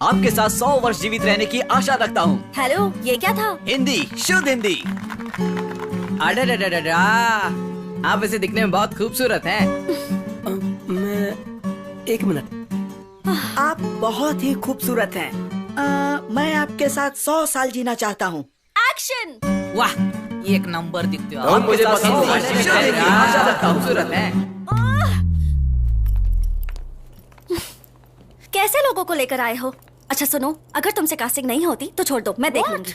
आपके साथ 100 वर्ष जीवित रहने की आशा रखता हूँ। हेलो, ये क्या था? हिंदी, शुद्ध हिंदी। अडा, आप वैसे दिखने में बहुत खूबसूरत हैं। एक मिनट, आप बहुत ही खूबसूरत हैं। मैं आपके साथ 100 साल जीना चाहता हूँ। एक्शन! वाह, एक नंबर दिखते हो। आप मुझे पसंद है। खूबसूरत हैं। कैसे लोगों को लेकर आए हो? अच्छा सुनो, अगर तुमसे कास्टिंग नहीं होती तो छोड़ दो, मैं देख लूंगी।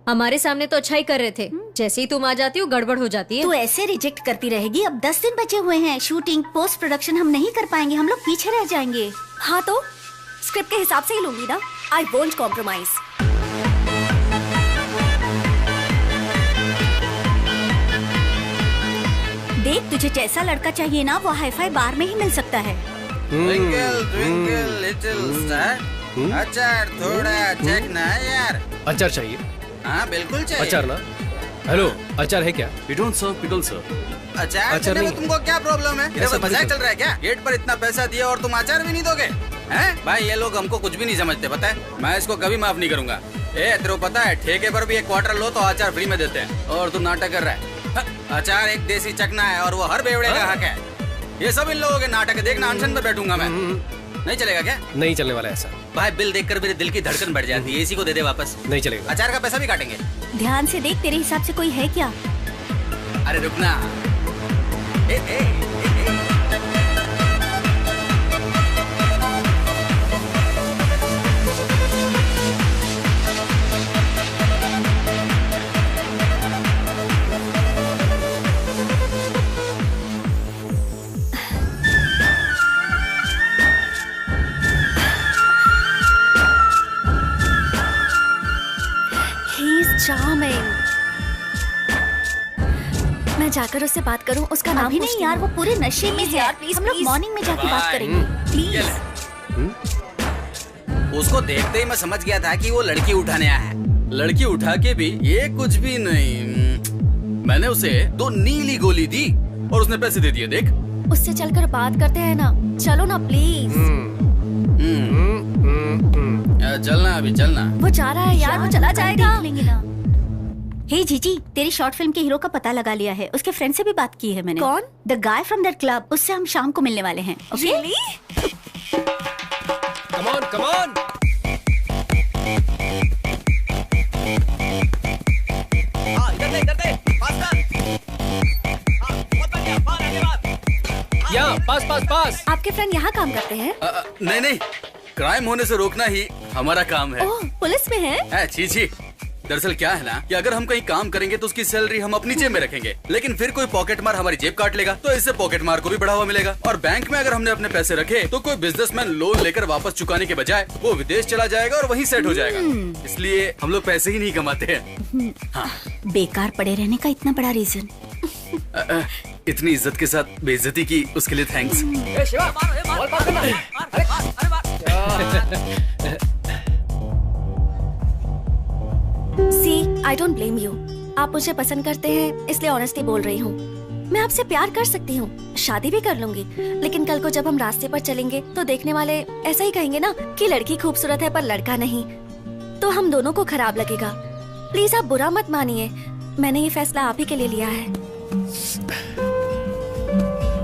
हमारे सामने तो अच्छा ही कर रहे थे, जैसे ही तुम आ जाती हो गड़बड़ हो जाती है। तू ऐसे रिजेक्ट करती रहेगी। अब 10 दिन बचे हुए हैं। शूटिंग, पोस्ट प्रोडक्शन हम नहीं कर पाएंगे, हम लोग पीछे रह जाएंगे। हाँ तो स्क्रिप्ट के हिसाब से ही लूंगी ना। I won't compromise. देख, तुझे जैसा लड़का चाहिए ना वो हाईफाई बार में ही मिल सकता है। ट्विंकल ट्विंकल लिटिल स्टार, अचार थोड़ा चेक ना यार। अचार चाहिए? हाँ बिल्कुल चाहिए। अचार ना? हेलो, अचार है क्या? We don't serve pickle sir। अचार देने में तुमको क्या प्रॉब्लम है? इधर मजाक चल रहा है क्या? गेट पर इतना पैसा दिया और तुम अचार भी नहीं दोगे? हैं? भाई ये लोग हमको कुछ भी नहीं समझते, पता है? मैं इसको कभी माफ नहीं करूंगा। तेरे को पता है ठेके पर भी 1 क्वार्टर लो तो अचार फ्री में देते हैं, और तू नाटक कर रहा है। अचार एक देसी चकना है और वो हर बेवड़े का हक है। ये सब इन लोगों के नाटक है। देखना, अनशन पे बैठूंगा मैं। नहीं चलेगा क्या? नहीं चलने वाला ऐसा। भाई बिल देखकर मेरे दिल की धड़कन बढ़ जाती है। इसी को दे दे वापस। नहीं चलेगा। अचार का पैसा भी काटेंगे। ध्यान से देख, तेरे हिसाब से कोई है क्या? अरे रुकना। ए, ए, ए, ए। चार्मिंग। मैं जाकर उससे बात करूं, उसका नाम अभी नहीं यार, वो पूरे नशे में है। यार प्लीज, हम लोग मॉर्निंग में जाके बात करेंगे। प्लीज। उसको देखते ही मैं समझ गया था कि वो लड़की उठाने आया है। लड़की उठा के भी ये कुछ भी नहीं। मैंने उसे 2 नीली गोली दी और उसने पैसे दे दिए। देख, उससे चलकर बात करते हैं ना। चलो ना प्लीज। चलना, अभी चलना। वो जा रहा है यार, वो चला जाएगा। हे जीजी, तेरी शॉर्ट फिल्म के हीरो का पता लगा लिया है। उसके फ्रेंड से भी बात की है मैंने। कौन? The guy from that club. उससे हम शाम को मिलने वाले हैं। Okay? Come on, come on. इधर दे, पास कर। यहाँ, पास। आपके फ्रेंड यहाँ काम करते हैं? नहीं, क्राइम होने से रोकना ही हमारा काम है। ओह, पुलिस में है? छी। दरअसल क्या है ना कि अगर हम कहीं काम करेंगे तो उसकी सैलरी हम अपनी जेब में रखेंगे, लेकिन फिर कोई पॉकेट मार हमारी जेब काट लेगा, तो इससे पॉकेट मार को भी बढ़ावा मिलेगा। और बैंक में अगर हमने अपने पैसे रखे तो कोई बिजनेसमैन लोन लेकर वापस चुकाने के बजाय वो विदेश चला जाएगा और वहीं सेट हो जाएगा। इसलिए हम लोग पैसे ही नहीं कमाते हैं। हाँ। बेकार पड़े रहने का इतना बड़ा रीजन। इतनी इज्जत के साथ बेइज्जती की उसके लिए thanks. See, I don't blame you. आप मुझे पसंद करते हैं इसलिए ऑनेस्टली बोल रही हूँ। मैं आपसे प्यार कर सकती हूँ, शादी भी कर लूंगी, लेकिन कल को जब हम रास्ते पर चलेंगे तो देखने वाले ऐसा ही कहेंगे ना कि लड़की खूबसूरत है पर लड़का नहीं, तो हम दोनों को खराब लगेगा। प्लीज आप बुरा मत मानिए, मैंने ये फैसला आप ही के लिए लिया है।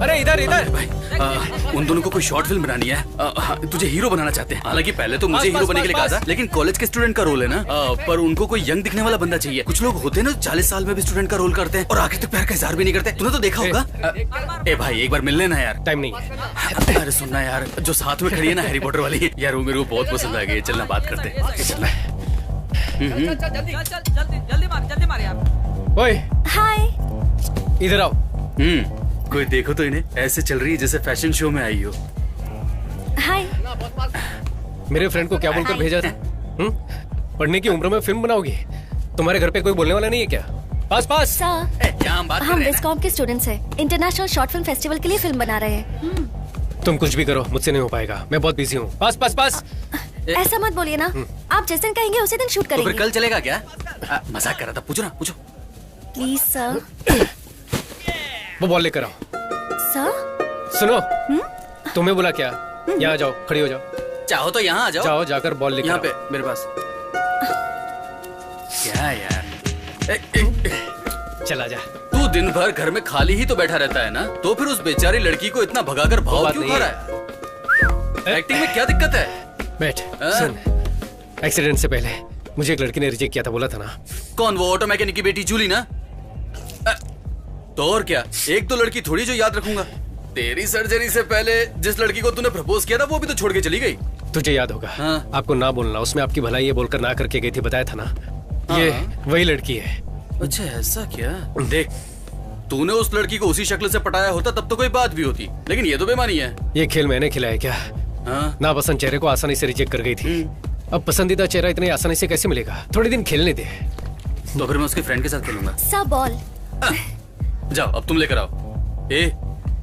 अरे इधर भाई, उन दोनों को कोई शॉर्ट फिल्म बनानी है। तुझे हीरो बनाना चाहते हैं। हालांकि पहले तो मुझे हीरो बनने के लिए कहा था, लेकिन कॉलेज के स्टूडेंट का रोल है ना। पर उनको कोई यंग दिखने वाला बंदा चाहिए। कुछ लोग होते हैं ना 40 साल में भी स्टूडेंट का रोल करते हैं और आखिर तक प्यार का इजहार भी नहीं करते। तूने तो देखा होगा। ए भाई, एक बार मिल लेना यार। टाइम नहीं है। अरे सुनना यार, जो साथ में खड़ी है ना हैरी पॉटर वाली, यार वो मेरे को बहुत पसंद आ गई। चलना बात करते हैं। जल्दी मार यार। ओए, हाय। इधर आओ। कोई देखो तो इन्हें ऐसे चल रही है जैसे फैशन शो में आई हो। हाय। मेरे फ्रेंड को क्या बोलकर भेजा था? पढ़ने की उम्र में फिल्म बनाओगी? तुम्हारे घर पे कोई बोलने वाला नहीं है क्या? पास। सर, हम हम विस्कॉम के स्टूडेंट्स हैं। इंटरनेशनल शॉर्ट फिल्म फेस्टिवल के लिए फिल्म बना रहे हैं। तुम कुछ भी करो, मुझसे नहीं हो पाएगा। मैं बहुत बिजी हूँ। पास। ऐसा मत बोलिए ना। आप जिस दिन कहेंगे उसी दिन शूट तो करेंगे। फिर कल चलेगा क्या? मजाक कर रहा था। पूछो। Please sir. वो बॉल लेकर आओ। सर? सुनो, तुम्हें बोला क्या? यहाँ जाओ, खड़ी हो जाओ। चाहो तो यहाँ आ जाओ। जाओ जाकर बॉल लेकर यहाँ आओ। पे मेरे पास। क्या यार, चला जा। तू दिन भर घर में खाली ही तो बैठा रहता है ना, तो फिर उस बेचारी लड़की को इतना भगाकर भाव बात क्यों नहीं खा रहा है? एक्टिंग में क्या दिक्कत है? बैठ। हाँ? सुन, एक्सीडेंट से पहले मुझे एक लड़की ने रिजेक्ट किया था, बोला था ना। कौन, वो ऑटो मैकेनिक की बेटी जूली ना? तो और क्या, एक तो लड़की थोड़ी जो याद रखूंगा। तेरी सर्जरी से पहले जिस लड़की को तूने प्रपोज किया था वो भी तो छोड़ के चली गई। तुझे याद होगा। हाँ। आपको ना बोलना, उसमें आपकी भलाई ये बोलकर ना करके गई थी, बताया था ना। ये वही लड़की है। अच्छा ऐसा क्या? देख, तूने उस लड़की को उसी शक्ल से पटाया होता तब तो कोई बात भी होती, लेकिन ये तो बेमानी है। ये खेल मैंने खिलाया क्या? हाँ? नापसंद चेहरे को आसानी से रिजेक्ट कर गई थी। अब पसंदीदा चेहरा इतनी आसानी से कैसे मिलेगा? थोड़े दिन खेलने दे। तो फिर मैं उसके फ्रेंड के साथ खेलूंगा। सब बॉल। जाओ, अब तुम लेकर आओ। ए,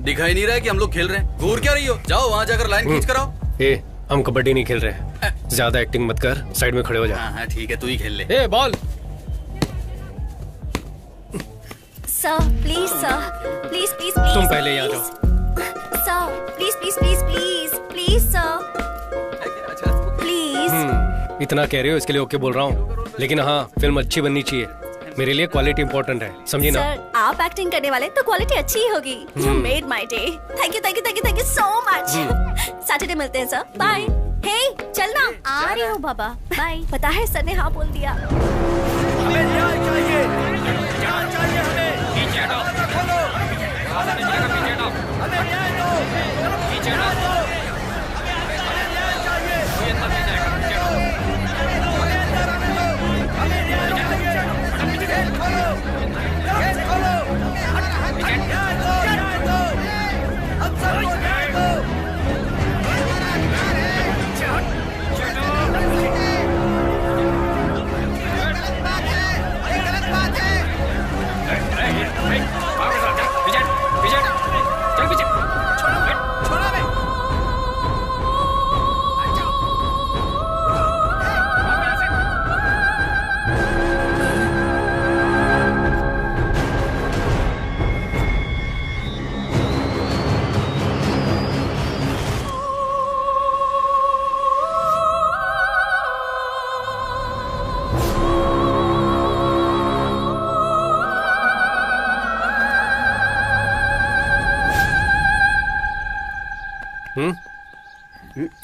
दिखाई नहीं रहा है कि हम लोग खेल रहे हैं? घूर क्या रही हो? जाओ वहाँ जाकर लाइन खींच कर आओ। ए, हम कबड्डी नहीं खेल रहे। ज्यादा एक्टिंग मत कर, साइड में खड़े हो जा। हाँ ठीक है, तू ही खेल ले। ए, ball. Sir please, sir please please please. तुम पहले यहाँ जाओ। Sir please please please please please sir please. इतना कह रहे हो इसके लिए ओके बोल रहा हूँ, लेकिन हाँ फिल्म अच्छी बननी चाहिए। मेरे लिए क्वालिटी इंपॉर्टेंट है, समझी ना? सर आप एक्टिंग करने वाले तो क्वालिटी अच्छी ही होगी। You made my day. Thank you thank you thank you thank you so much. Saturday मिलते हैं सर, बाय। हे चलना। आ रही हूँ बाबा, बाय। पता है सर ने हाँ बोल दिया। हमें न्याय चाहिए, न्याय चाहिए हमें। हमें न्याय दो, न्याय दो।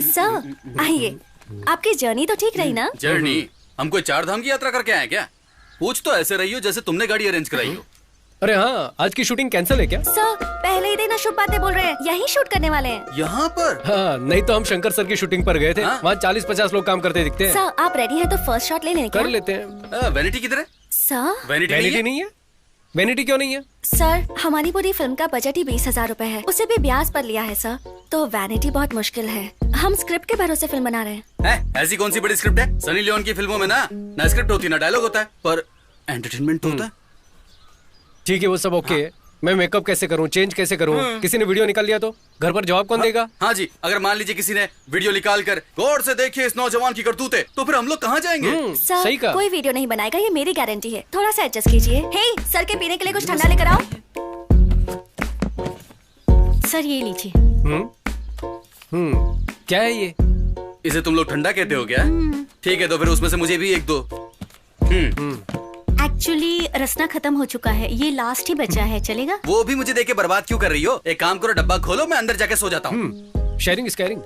सर आइए। आपकी जर्नी तो ठीक रही ना? जर्नी? हम कोई 4 धाम की यात्रा करके आए क्या? पूछ तो ऐसे रही हो जैसे तुमने गाड़ी अरेंज कराई हो। अरे हाँ, आज की शूटिंग कैंसिल है क्या? सर पहले ही दिन शुभ बातें बोल रहे हैं, यही शूट करने वाले हैं। यहाँ पर? हाँ, नहीं तो हम शंकर सर की शूटिंग पर गए थे। हाँ? वहाँ 40-50 लोग काम करते दिखते हैं। सर आप रेडी हैं तो फर्स्ट शॉट ले लें क्या? कर लेते हैं। वैनिटी किधर है? सर वैनिटी वैनिटी नहीं है? वैनिटी क्यों नहीं है? सर हमारी पूरी फिल्म का बजट ही 20,000 रुपए है, उसे भी ब्याज पर लिया है सर, तो वैनिटी बहुत मुश्किल है। हम स्क्रिप्ट के भरोसे फिल्म बना रहे हैं। ऐसी कौन सी बड़ी स्क्रिप्ट है? सनी लियोन की फिल्मों में ना स्क्रिप्ट होती ना डायलॉग होता है, पर एंटरटेनमेंट तो होता है। ठीक है, वो सब ओके है। मैं मेकअप कैसे करूं, चेंज कैसे करूं? किसी ने वीडियो निकाल लिया तो घर पर जवाब कौन देगा? हाँ जी, अगर मान लीजिए किसी ने वीडियो निकाल कर गौर से देखिए इस नौजवान की करतूते, तो फिर हम लोग कहाँ जाएंगे? सर सही कहा। कोई वीडियो नहीं बनाएगा, ये मेरी गारंटी है। थोड़ा सा एडजस्ट कीजिए। हे सर के पीने के लिए कुछ ठंडा लेकर आओ। सर ये लीजिए। क्या है ये? इसे तुम लोग ठंडा कहते हो क्या? ठीक है, तो फिर उसमें से मुझे भी एक दो। एक्चुअली रसना खत्म हो चुका है, ये लास्ट ही बचा है, चलेगा? वो भी मुझे देके बर्बाद क्यों कर रही हो? एक काम करो, डब्बा खोलो, मैं अंदर जाके सो जाता हूँ। Sharing is caring.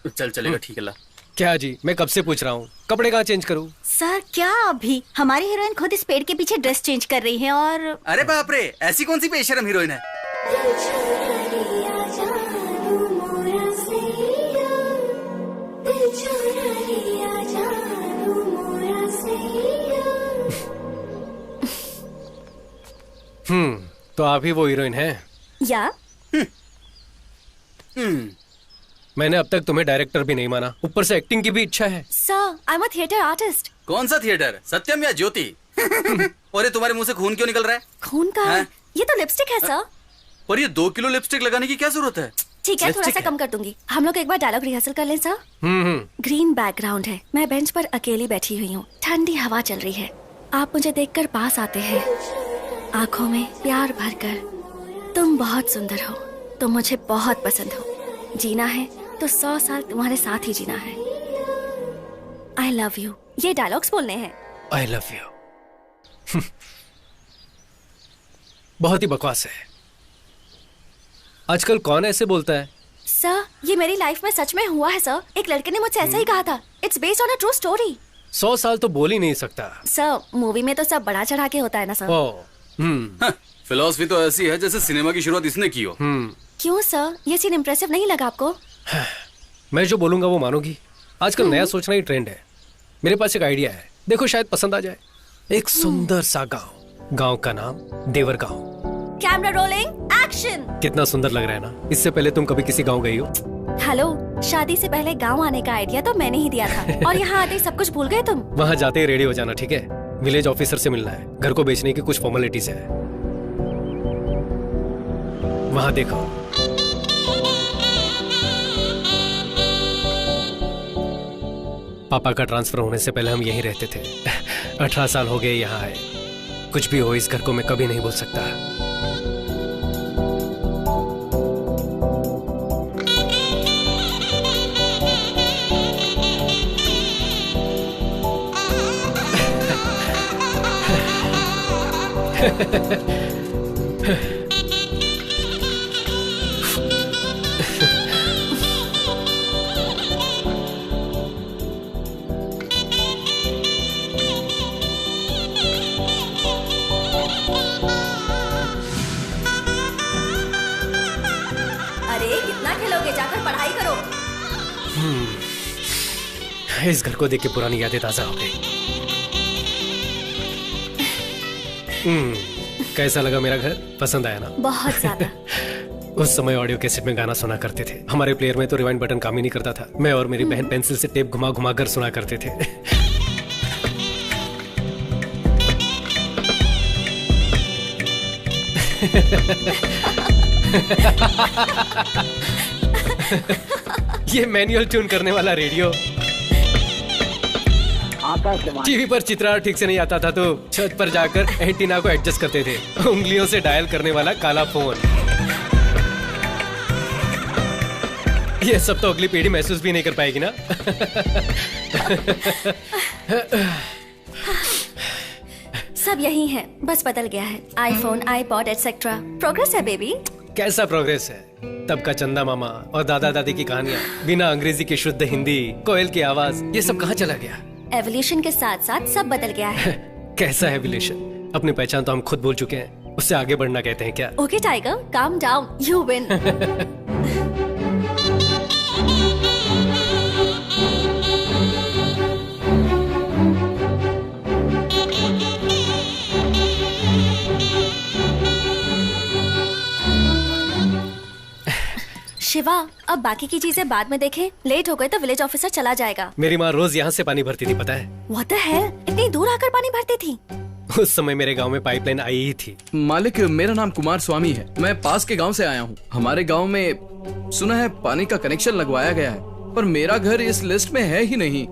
चल चलेगा, ठीक है ला। क्या जी, मैं कब से पूछ रहा हूँ, कपड़े कहाँ चेंज करूँ? सर क्या अभी हमारी हीरोइन खुद इस पेड़ के पीछे ड्रेस चेंज कर रही है और अरे बाप रे, ऐसी कौन सी बेशरम हीरोइन है? तो आप ही वो हीरोइन हैं? या मैंने अब तक तुम्हें डायरेक्टर भी नहीं माना, ऊपर से एक्टिंग की भी इच्छा है। Sir I am a theatre artist. कौन सा थिएटर, सत्यम या ज्योति? और ये तुम्हारे मुंह से खून क्यों निकल रहा है? खून का? हाँ? ये तो लिपस्टिक है सर। और ये 2 किलो लिपस्टिक लगाने की क्या जरूरत है? ठीक है, थोड़ा लिपस्टिक सा है। कम कर दूंगी। हम लोग एक बार डायलॉग रिहर्सल कर लें सर। ग्रीन बैकग्राउंड है, मैं बेंच पर अकेली बैठी हुई हूँ, ठंडी हवा चल रही है, आप मुझे देखकर पास आते हैं, आंखों में प्यार भरकर। तुम बहुत सुंदर हो, तुम मुझे बहुत पसंद हो, जीना है तो 100 साल तुम्हारे साथ ही जीना है। आई लव यू, ये डायलॉग्स बोलने हैं। I love you. बहुत ही बकवास है। आजकल कौन ऐसे बोलता है? सर, ये मेरी लाइफ में सच में हुआ है सर। एक लड़के ने मुझसे ऐसा ही कहा था। It's based on a true story. 100 साल तो बोल ही नहीं सकता। सर, मूवी में तो सब बड़ा चढ़ा के होता है ना सर। ओह, फिलॉसफी तो ऐसी है जैसे सिनेमा की शुरुआत इसने की हो। क्यों सर, ये सीन इम्प्रेसिव नहीं लगा आपको? मैं जो बोलूंगा वो मानोगी? आजकल नया सोचना ही ट्रेंड है। मेरे पास एक आइडिया है, देखो शायद पसंद आ जाए। एक सुंदर सा गांव, गांव का नाम देवर गांव। Camera rolling, action. कितना सुंदर लग रहा है ना? इससे पहले तुम कभी किसी गांव गई हो? हेलो, शादी से पहले गांव आने का आइडिया तो मैंने ही दिया था और यहाँ आते ही सब कुछ भूल गए तुम। वहाँ जाते ही रेडी हो जाना, ठीक है? विलेज ऑफिसर से मिलना है, घर को बेचने की कुछ फॉर्मेलिटीज है। वहाँ देखो। पापा का ट्रांसफर होने से पहले हम यहीं रहते थे। 18 साल हो गए यहाँ आए। कुछ भी हो, इस घर को मैं कभी नहीं भूल सकता। अरे कितना खेलोगे, जाकर पढ़ाई करो। इस घर को देख के पुरानी यादें ताजा हो गई। कैसा लगा मेरा घर? पसंद आया ना? बहुत ज्यादा। उस समय ऑडियो कैसेट में गाना सुना करते थे। हमारे प्लेयर में तो रिवाइंड बटन काम ही नहीं करता था। मैं और मेरी बहन पेंसिल से टेप घुमा घुमा कर सुना करते थे। ये मैनुअल ट्यून करने वाला रेडियो। टीवी पर चित्रार ठीक से नहीं आता था तो छत पर जाकर एंटीना को एडजस्ट करते थे। उंगलियों से डायल करने वाला काला फोन। ये सब तो अगली पीढ़ी महसूस भी नहीं कर पाएगी ना। सब यही है, बस बदल गया है। IPhone, iPod etcetera. प्रोग्रेस है बेबी। कैसा प्रोग्रेस है? तब का चंदा मामा और दादा दादी की कहानियां, बिना अंग्रेजी की शुद्ध हिंदी, कोयल की आवाज, ये सब कहाँ चला गया? एवोल्यूशन के साथ साथ सब बदल गया है। कैसा एवोल्यूशन? अपनी पहचान तो हम खुद भूल चुके हैं, उससे आगे बढ़ना कहते हैं क्या? Okay tiger, calm down, you win. Shiva, अब बाकी की चीजें बाद में देखें। लेट हो गए तो विलेज ऑफिसर चला जाएगा। मेरी माँ रोज यहाँ से पानी भरती थी, पता है? What the hell? इतनी दूर आकर पानी भरती थी? उस समय मेरे गांव में पाइपलाइन आई ही थी। मालिक, मेरा नाम कुमार स्वामी है। मैं पास के गांव से आया हूँ। हमारे गांव में सुना है पानी का कनेक्शन लगवाया गया है, पर मेरा घर इस लिस्ट में है ही नहीं।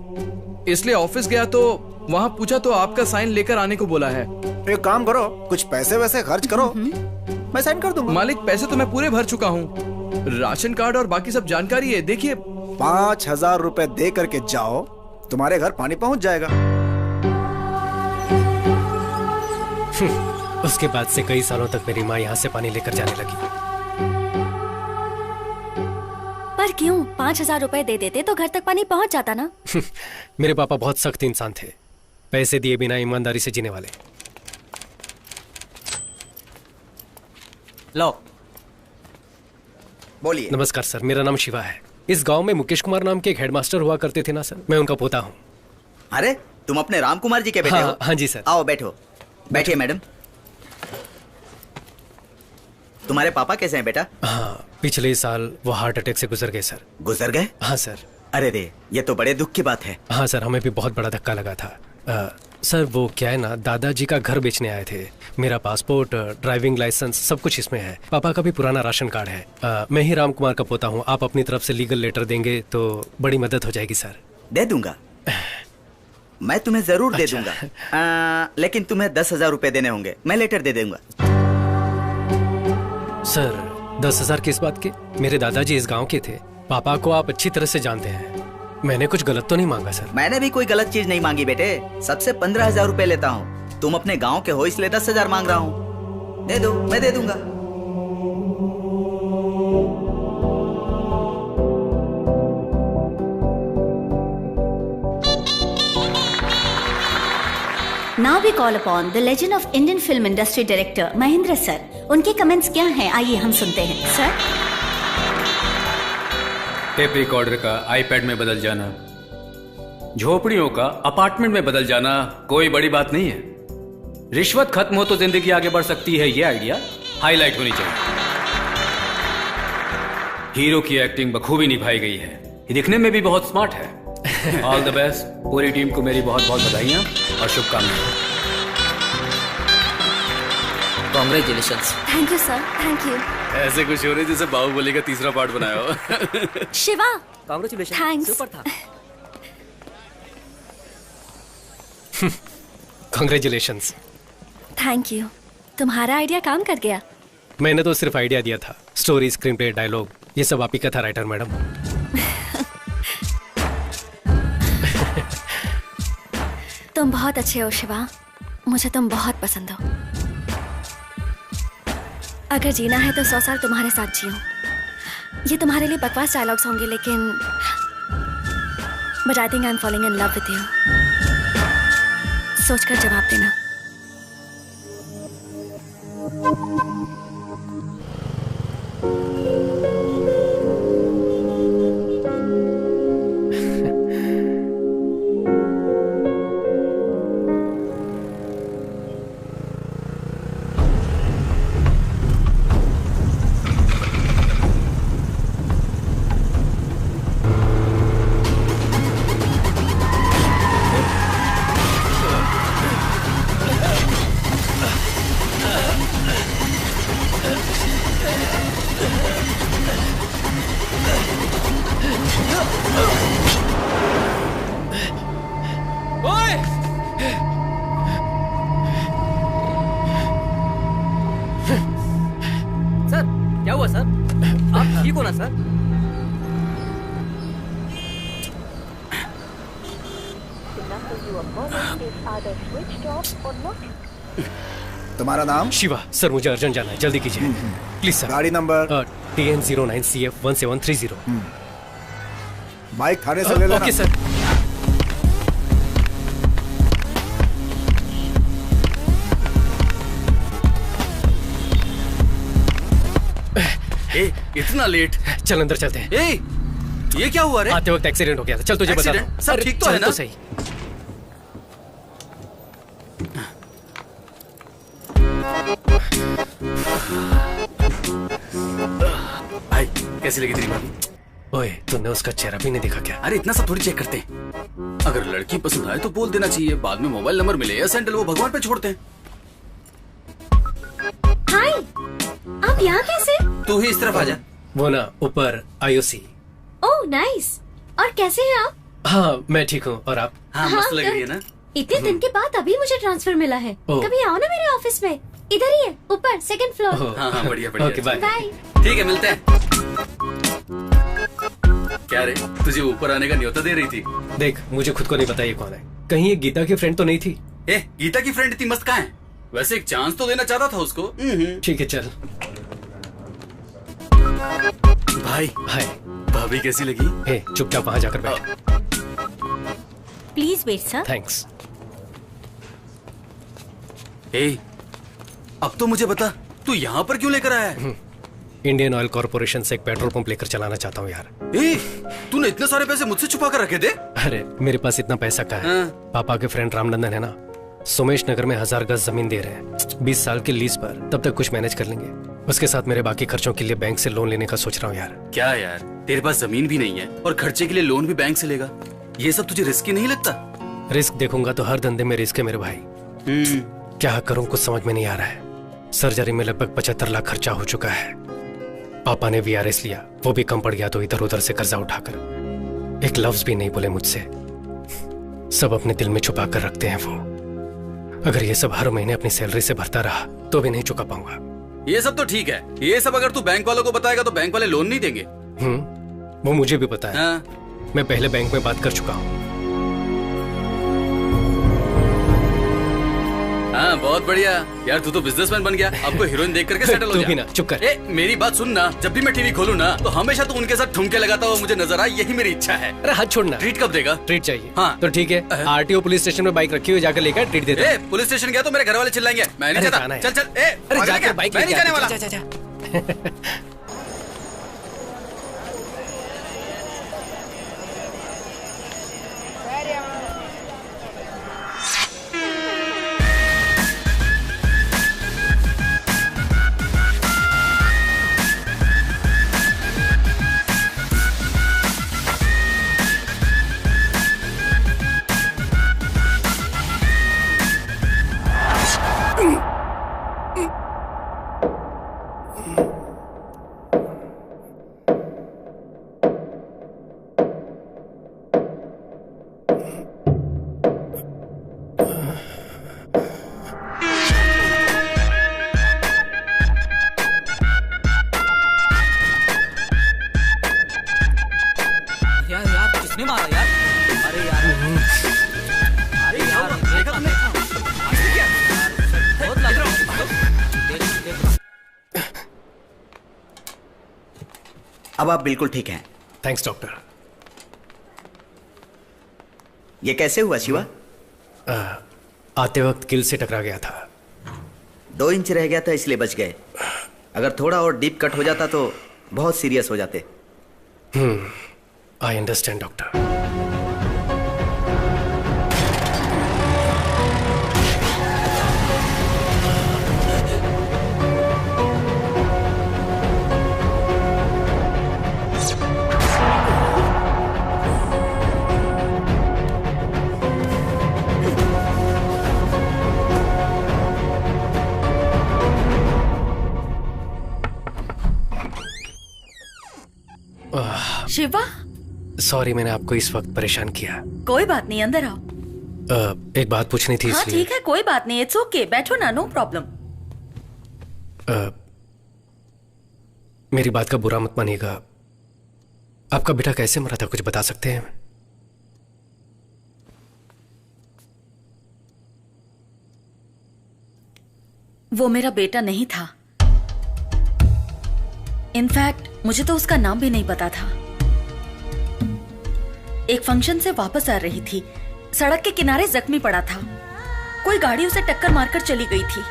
इसलिए ऑफिस गया तो वहाँ पूछा तो आपका साइन लेकर आने को बोला है। एक काम करो, कुछ पैसे वैसे खर्च करो, मैं साइन कर दूंगा। मालिक, पैसे तो मैं पूरे भर चुका हूँ। राशन कार्ड और बाकी सब जानकारी है, देखिए। 5000 रुपए दे करके जाओ, तुम्हारे घर पानी पहुंच जाएगा। उसके बाद से कई सालों तक मेरी माँ यहाँ से पानी लेकर जाने लगी। पर क्यों? 5000 रुपए दे देते तो घर तक पानी पहुंच जाता ना। मेरे पापा बहुत सख्त इंसान थे, पैसे दिए बिना ईमानदारी से जीने वाले। लो, बोलिए। नमस्कार सर, मेरा नाम शिवा है। इस गांव में मुकेश कुमार नाम के एक हेडमास्टर हुआ करते थे ना सर, मैं उनका पोता हूँ। अरे, तुम अपने राम कुमार जी के बेटे हो? हाँ जी सर। आओ बैठो। बैठिए मैडम। तुम्हारे पापा कैसे हैं बेटा? हाँ, पिछले साल वो हार्ट अटैक से गुजर गए सर। गुजर गए? हाँ सर। अरे रे, ये तो बड़े दुख की बात है। हाँ सर, हमें भी बहुत बड़ा धक्का लगा था। सर वो क्या है ना, दादाजी का घर बेचने आए थे। मेरा पासपोर्ट, ड्राइविंग लाइसेंस सब कुछ इसमें है। पापा का भी पुराना राशन कार्ड है। मैं ही राम कुमार का पोता हूँ। आप अपनी तरफ से लीगल लेटर देंगे तो बड़ी मदद हो जाएगी सर। दे दूंगा, मैं तुम्हें जरूर दे दूंगा। लेकिन तुम्हें 10,000 रुपए देने होंगे। मैं लेटर दे दूंगा। सर 10,000 किस बात के? मेरे दादाजी इस गांव के थे, पापा को आप अच्छी तरह से जानते हैं, मैंने कुछ गलत तो नहीं मांगा सर। मैंने भी कोई गलत चीज नहीं मांगी बेटे। सबसे 15,000 रुपए लेता हूँ। तुम अपने गांव के हो इसलिए 10,000 मांग रहा हूँ। दे दो, मैं दे दूंगा। Now we call upon the legend of Indian film industry director Mahendra sir. उनके कमेंट्स क्या हैं, आइए हम सुनते हैं। सर, टेप रिकॉर्डर का आईपैड में बदल जाना, झोपड़ियों का अपार्टमेंट में बदल जाना कोई बड़ी बात नहीं है। रिश्वत खत्म हो तो जिंदगी आगे बढ़ सकती है, ये आइडिया हाईलाइट होनी चाहिए। हीरो की एक्टिंग बखूबी निभाई गई है, ये दिखने में भी बहुत स्मार्ट है। All the best. पूरी टीम को मेरी बहुत बहुत बधाइयां और शुभकामनाएं। Congratulations. Thank you sir, thank you. ऐसे कुछ हो रहे जैसे बाहुबली का तीसरा पार्ट बनाया हो। Shiva, congratulation, thanks. सुपर था। कांग्रेचुलेशंस। थैंक यू, तुम्हारा आइडिया काम कर गया। मैंने तो सिर्फ आइडिया दिया था, स्टोरी, स्क्रीन प्ले, डायलॉग ये सब आप ही का था राइटर मैडम। तुम बहुत अच्छे हो शिवा, मुझे तुम बहुत पसंद हो। अगर जीना है तो 100 साल तुम्हारे साथ जियो। ये तुम्हारे लिए बकवास डायलॉग्स होंगे, लेकिन but I think I am falling in love with you. सोचकर जवाब देना। सर क्या हुआ सर? आप ठीक हो ना सर? तुम्हारा नाम? शिवा। सर मुझे अर्जेंट जाना है, जल्दी कीजिए प्लीज सर। गाड़ी नंबर? TN09CF1730। बाइक थाने से ले लेना। Okay sir. ए, इतना लेट? चल अंदर चलते हैं। ए, ये क्या हुआ रे? आते वक्त एक्सीडेंट हो गया था। चल तुझे बता एक्सीडेंट? सब ठीक तो है ना? तो सही। भाई कैसी लगी तेरी भाभी? ओए, तूने उसका चेहरा भी नहीं देखा क्या? अरे इतना सब थोड़ी चेक करते हैं। अगर लड़की पसंद आए तो बोल देना चाहिए, बाद में मोबाइल नंबर मिले या सैंडल वो भगवान पे छोड़ते हैं। हाय, आप यहाँ कैसे? तू ही इस तरफ आ जा। वो ना ऊपर IOC। Oh nice. और कैसे हैं आप? हाँ मैं ठीक हूँ, और आप? हाँ मस्त लग रही है ना। इतने दिन के बाद अभी मुझे ट्रांसफर मिला है। ओह। कभी आओ ना मेरे ऑफिस में, इधर ही है, ऊपर सेकंड फ्लोर। हाँ हाँ बढ़िया बढ़िया। Okay bye. बाय। ठीक है मिलते हैं। क्या रे, तुझे ऊपर आने का न्योता दे रही थी? देख, मुझे खुद को नहीं पता ये कौन है। कहीं ये गीता की फ्रेंड तो नहीं थी? ए, गीता की फ्रेंड इतनी मस्त कहाँ है? वैसे एक चांस तो देना चाहता था उसको। ठीक है चल। भाई हाय। भाभी कैसी लगी? ए, चुपचाप वहाँ जाकर बैठ। Please wait sir. थैंक्स। ए, अब तो मुझे बता, तू यहाँ पर क्यों लेकर आया है? इंडियन ऑयल कॉर्पोरेशन से एक पेट्रोल पंप लेकर चलाना चाहता हूँ यार। ए, तूने इतने सारे पैसे मुझसे छुपा कर रखे थे? अरे मेरे पास इतना पैसा कहाँ है? हाँ। पापा के फ्रेंड रामनंदन है ना, सोमेश नगर में 1000 गज जमीन दे रहे हैं 20 साल की लीज पर। तब तक कुछ मैनेज कर लेंगे। उसके साथ मेरे बाकी खर्चों के लिए बैंक से लोन लेने का सोच रहा हूँ यार। क्या यार, तेरे पास जमीन भी नहीं है और खर्चे के लिए लोन भी बैंक से लेगा? ये सब तुझे रिस्की नहीं लगता? रिस्क देखूंगा तो हर धंधे में रिस्क है मेरे भाई। क्या करूं कुछ समझ में नहीं आ रहा है। सर्जरी में लगभग 75 लाख खर्चा हो चुका है। पापा ने VRS लिया, वो भी कम पड़ गया तो इधर उधर से कर्जा उठाकर। एक लफ्ज भी नहीं बोले मुझसे। सब अपने दिल में छुपा कर रखते हैं वो। अगर ये सब हर महीने अपनी सैलरी से भरता रहा तो भी नहीं चुका पाऊंगा। ये सब तो ठीक है, ये सब अगर तू बैंक वालों को बताएगा तो बैंक वाले लोन नहीं देंगे। वो मुझे भी पता है। मैं पहले बैंक में बात कर चुका हूँ। हाँ, बहुत बढ़िया यार, तू तो बिजनेसमैन बन गया। अब तो हीरोइन देख करके सेटल हो जा। तू भी ना, चुप कर। मेरी बात सुन ना, जब भी मैं टीवी खोलूं ना तो हमेशा तू उनके साथ ठुमके लगाता हुआ मुझे नजर आए, यही मेरी इच्छा है। अरे हाथ छोड़ना। ट्रीट कब देगा? ट्रीट चाहिए। हाँ तो ठीक है, आरटीओ पुलिस स्टेशन में बाइक रखी हुई, जाकर लेकर ट्रीट देते हैं। पुलिस स्टेशन गया तो मेरे घर वाले चिल्लाएंगे, मैं नहीं जाता। चल चल, अरे जाकर बाइक मैं नहीं जाने वाला। अब आप बिल्कुल ठीक हैं। Thanks doctor. ये कैसे हुआ शिवा? आते वक्त किल से टकरा गया था। 2 इंच रह गया था इसलिए बच गए। अगर थोड़ा और डीप कट हो जाता तो बहुत सीरियस हो जाते। I understand doctor. Shiva, sorry मैंने आपको इस वक्त परेशान किया। कोई बात नहीं, अंदर आओ। एक बात पूछनी थी हाँ इसलिए। ठीक है, कोई बात नहीं, इट्स ओके, बैठो ना, नो प्रॉब्लम। मेरी बात का बुरा मत मानिएगा, आपका बेटा कैसे मरा था, कुछ बता सकते हैं? वो मेरा बेटा नहीं था। इनफैक्ट मुझे तो उसका नाम भी नहीं पता था। एक फंक्शन से वापस आ रही थी, सड़क के किनारे जख्मी पड़ा था। कोई गाड़ी उसे टक्कर मारकर चली गई थी।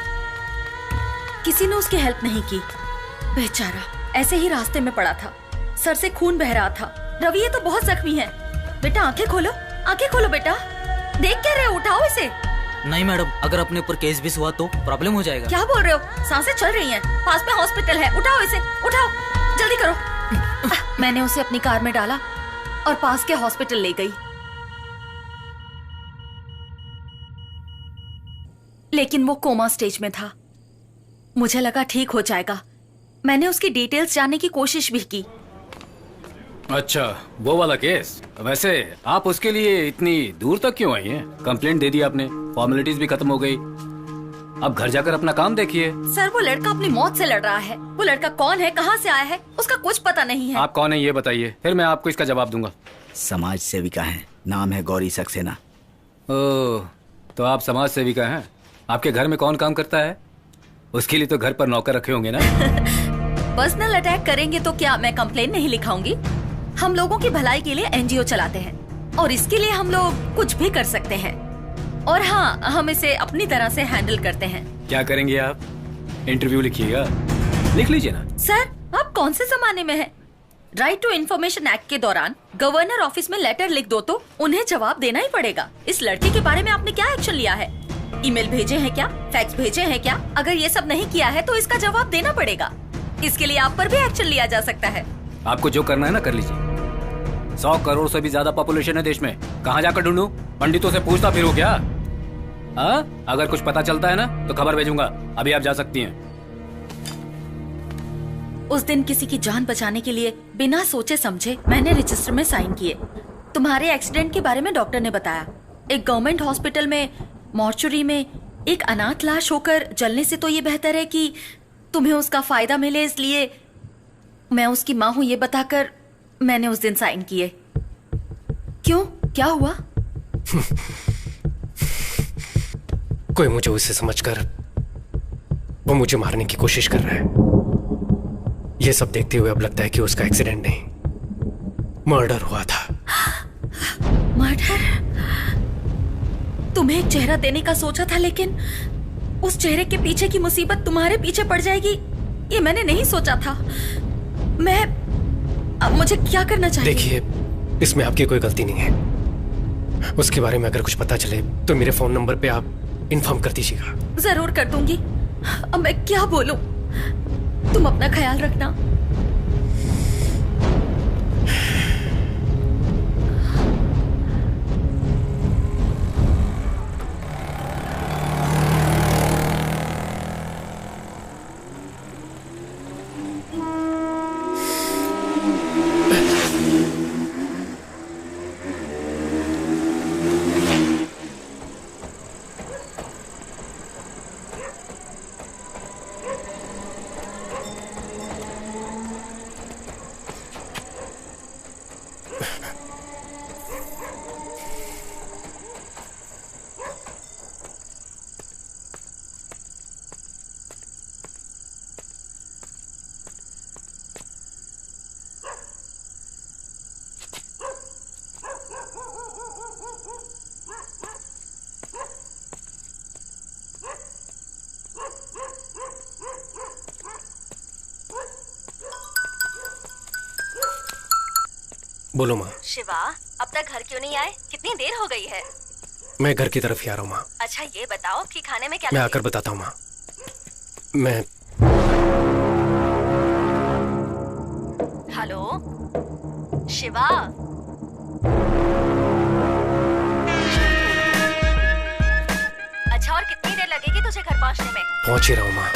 किसी ने उसकी हेल्प नहीं की, बेचारा ऐसे ही रास्ते में पड़ा था। सर से खून बह रहा था। रवि ये तो बहुत जख्मी है। बेटा आंखें खोलो, आंखें खोलो बेटा। देख क्या रहे हो, उठाओ इसे। नहीं मैडम, अगर अपने ऊपर केस भी हुआ तो प्रॉब्लम हो जाएगा। क्या बोल रहे हो, सांसें चल रही हैं, पास में हॉस्पिटल है, उठाओ इसे, उठाओ, जल्दी करो। मैंने उसे अपनी कार में डाला और पास के हॉस्पिटल ले गई। लेकिन वो कोमा स्टेज में था। मुझे लगा ठीक हो जाएगा। मैंने उसकी डिटेल्स जानने की कोशिश भी की। अच्छा, वो वाला केस। वैसे आप उसके लिए इतनी दूर तक क्यों आई हैं? कंप्लेंट दे दी आपने, फॉर्मेलिटीज भी खत्म हो गई। अब घर जाकर अपना काम देखिए। सर वो लड़का अपनी मौत से लड़ रहा है। वो लड़का कौन है, कहाँ से आया है, उसका कुछ पता नहीं है। आप कौन है ये बताइए, फिर मैं आपको इसका जवाब दूंगा। समाज सेविका है, नाम है गौरी सक्सेना। ओह, तो आप समाज सेविका हैं। आपके घर में कौन काम करता है? उसके लिए तो घर पर नौकर रखे होंगे ना। पर्सनल अटैक करेंगे तो क्या मैं कंप्लेन नहीं लिखाऊंगी? हम लोगों की भलाई के लिए एनजीओ चलाते हैं और इसके लिए हम लोग कुछ भी कर सकते हैं। और हाँ, हम इसे अपनी तरह से हैंडल करते हैं। क्या करेंगे आप? इंटरव्यू लिखिएगा। लिख लीजिए ना। सर आप कौन से जमाने में हैं? राइट टू इन्फॉर्मेशन एक्ट के दौरान गवर्नर ऑफिस में लेटर लिख दो तो उन्हें जवाब देना ही पड़ेगा। इस लड़के के बारे में आपने क्या एक्शन लिया है? ईमेल भेजे हैं क्या, फैक्स भेजे हैं क्या? अगर ये सब नहीं किया है तो इसका जवाब देना पड़ेगा। इसके लिए आप पर भी एक्शन लिया जा सकता है। आपको जो करना है ना कर लीजिए। 100 करोड़ से भी ज्यादा पॉपुलेशन है देश में, कहाँ जाकर ढूंढूं? पंडितों से पूछता फिरूं क्या? अगर कुछ पता चलता है ना तो खबर भेजूंगा। अभी आप जा सकती हैं। उस दिन किसी की जान बचाने के लिए बिना सोचे समझे मैंने रजिस्टर में साइन किए। तुम्हारे एक्सीडेंट के बारे में डॉक्टर ने बताया। एक गवर्नमेंट हॉस्पिटल में मॉर्चुरी में एक अनाथ लाश होकर जलने से तो ये बेहतर है कि तुम्हें उसका फायदा मिले, इसलिए मैं उसकी माँ हूँ ये बताकर मैंने उस दिन साइन किए। क्यों, क्या हुआ? कोई मुझे उससे समझकर वो मुझे मारने की कोशिश कर रहा है। ये सब देखते हुए अब लगता है कि उसका एक्सीडेंट नहीं, मर्डर हुआ था। मर्डर? तुम्हें एक चेहरा देने का सोचा था, लेकिन उस चेहरे के पीछे की मुसीबत तुम्हारे पीछे पड़ जाएगी, ये मैंने नहीं सोचा था। अब मुझे क्या करना चाहिए? देखिए, इसमें आपकी कोई गलती नहीं है। उसके बारे में अगर कुछ पता चले तो मेरे फोन नंबर पे आप इन्फॉर्म कर दीजिएगा। जरूर कर दूंगी। अब मैं क्या बोलूं? तुम अपना ख्याल रखना। बोलो माँ। शिवा, अब तक घर क्यों नहीं आए? कितनी देर हो गई है? मैं घर की तरफ ही आ रहा हूँ माँ। अच्छा ये बताओ कि खाने में क्या मैं लगे? आकर बताता हूँ माँ। मैं हेलो शिवा, अच्छा और कितनी देर लगेगी तुझे घर पहुंचने में? पहुंच ही रहा हूँ माँ।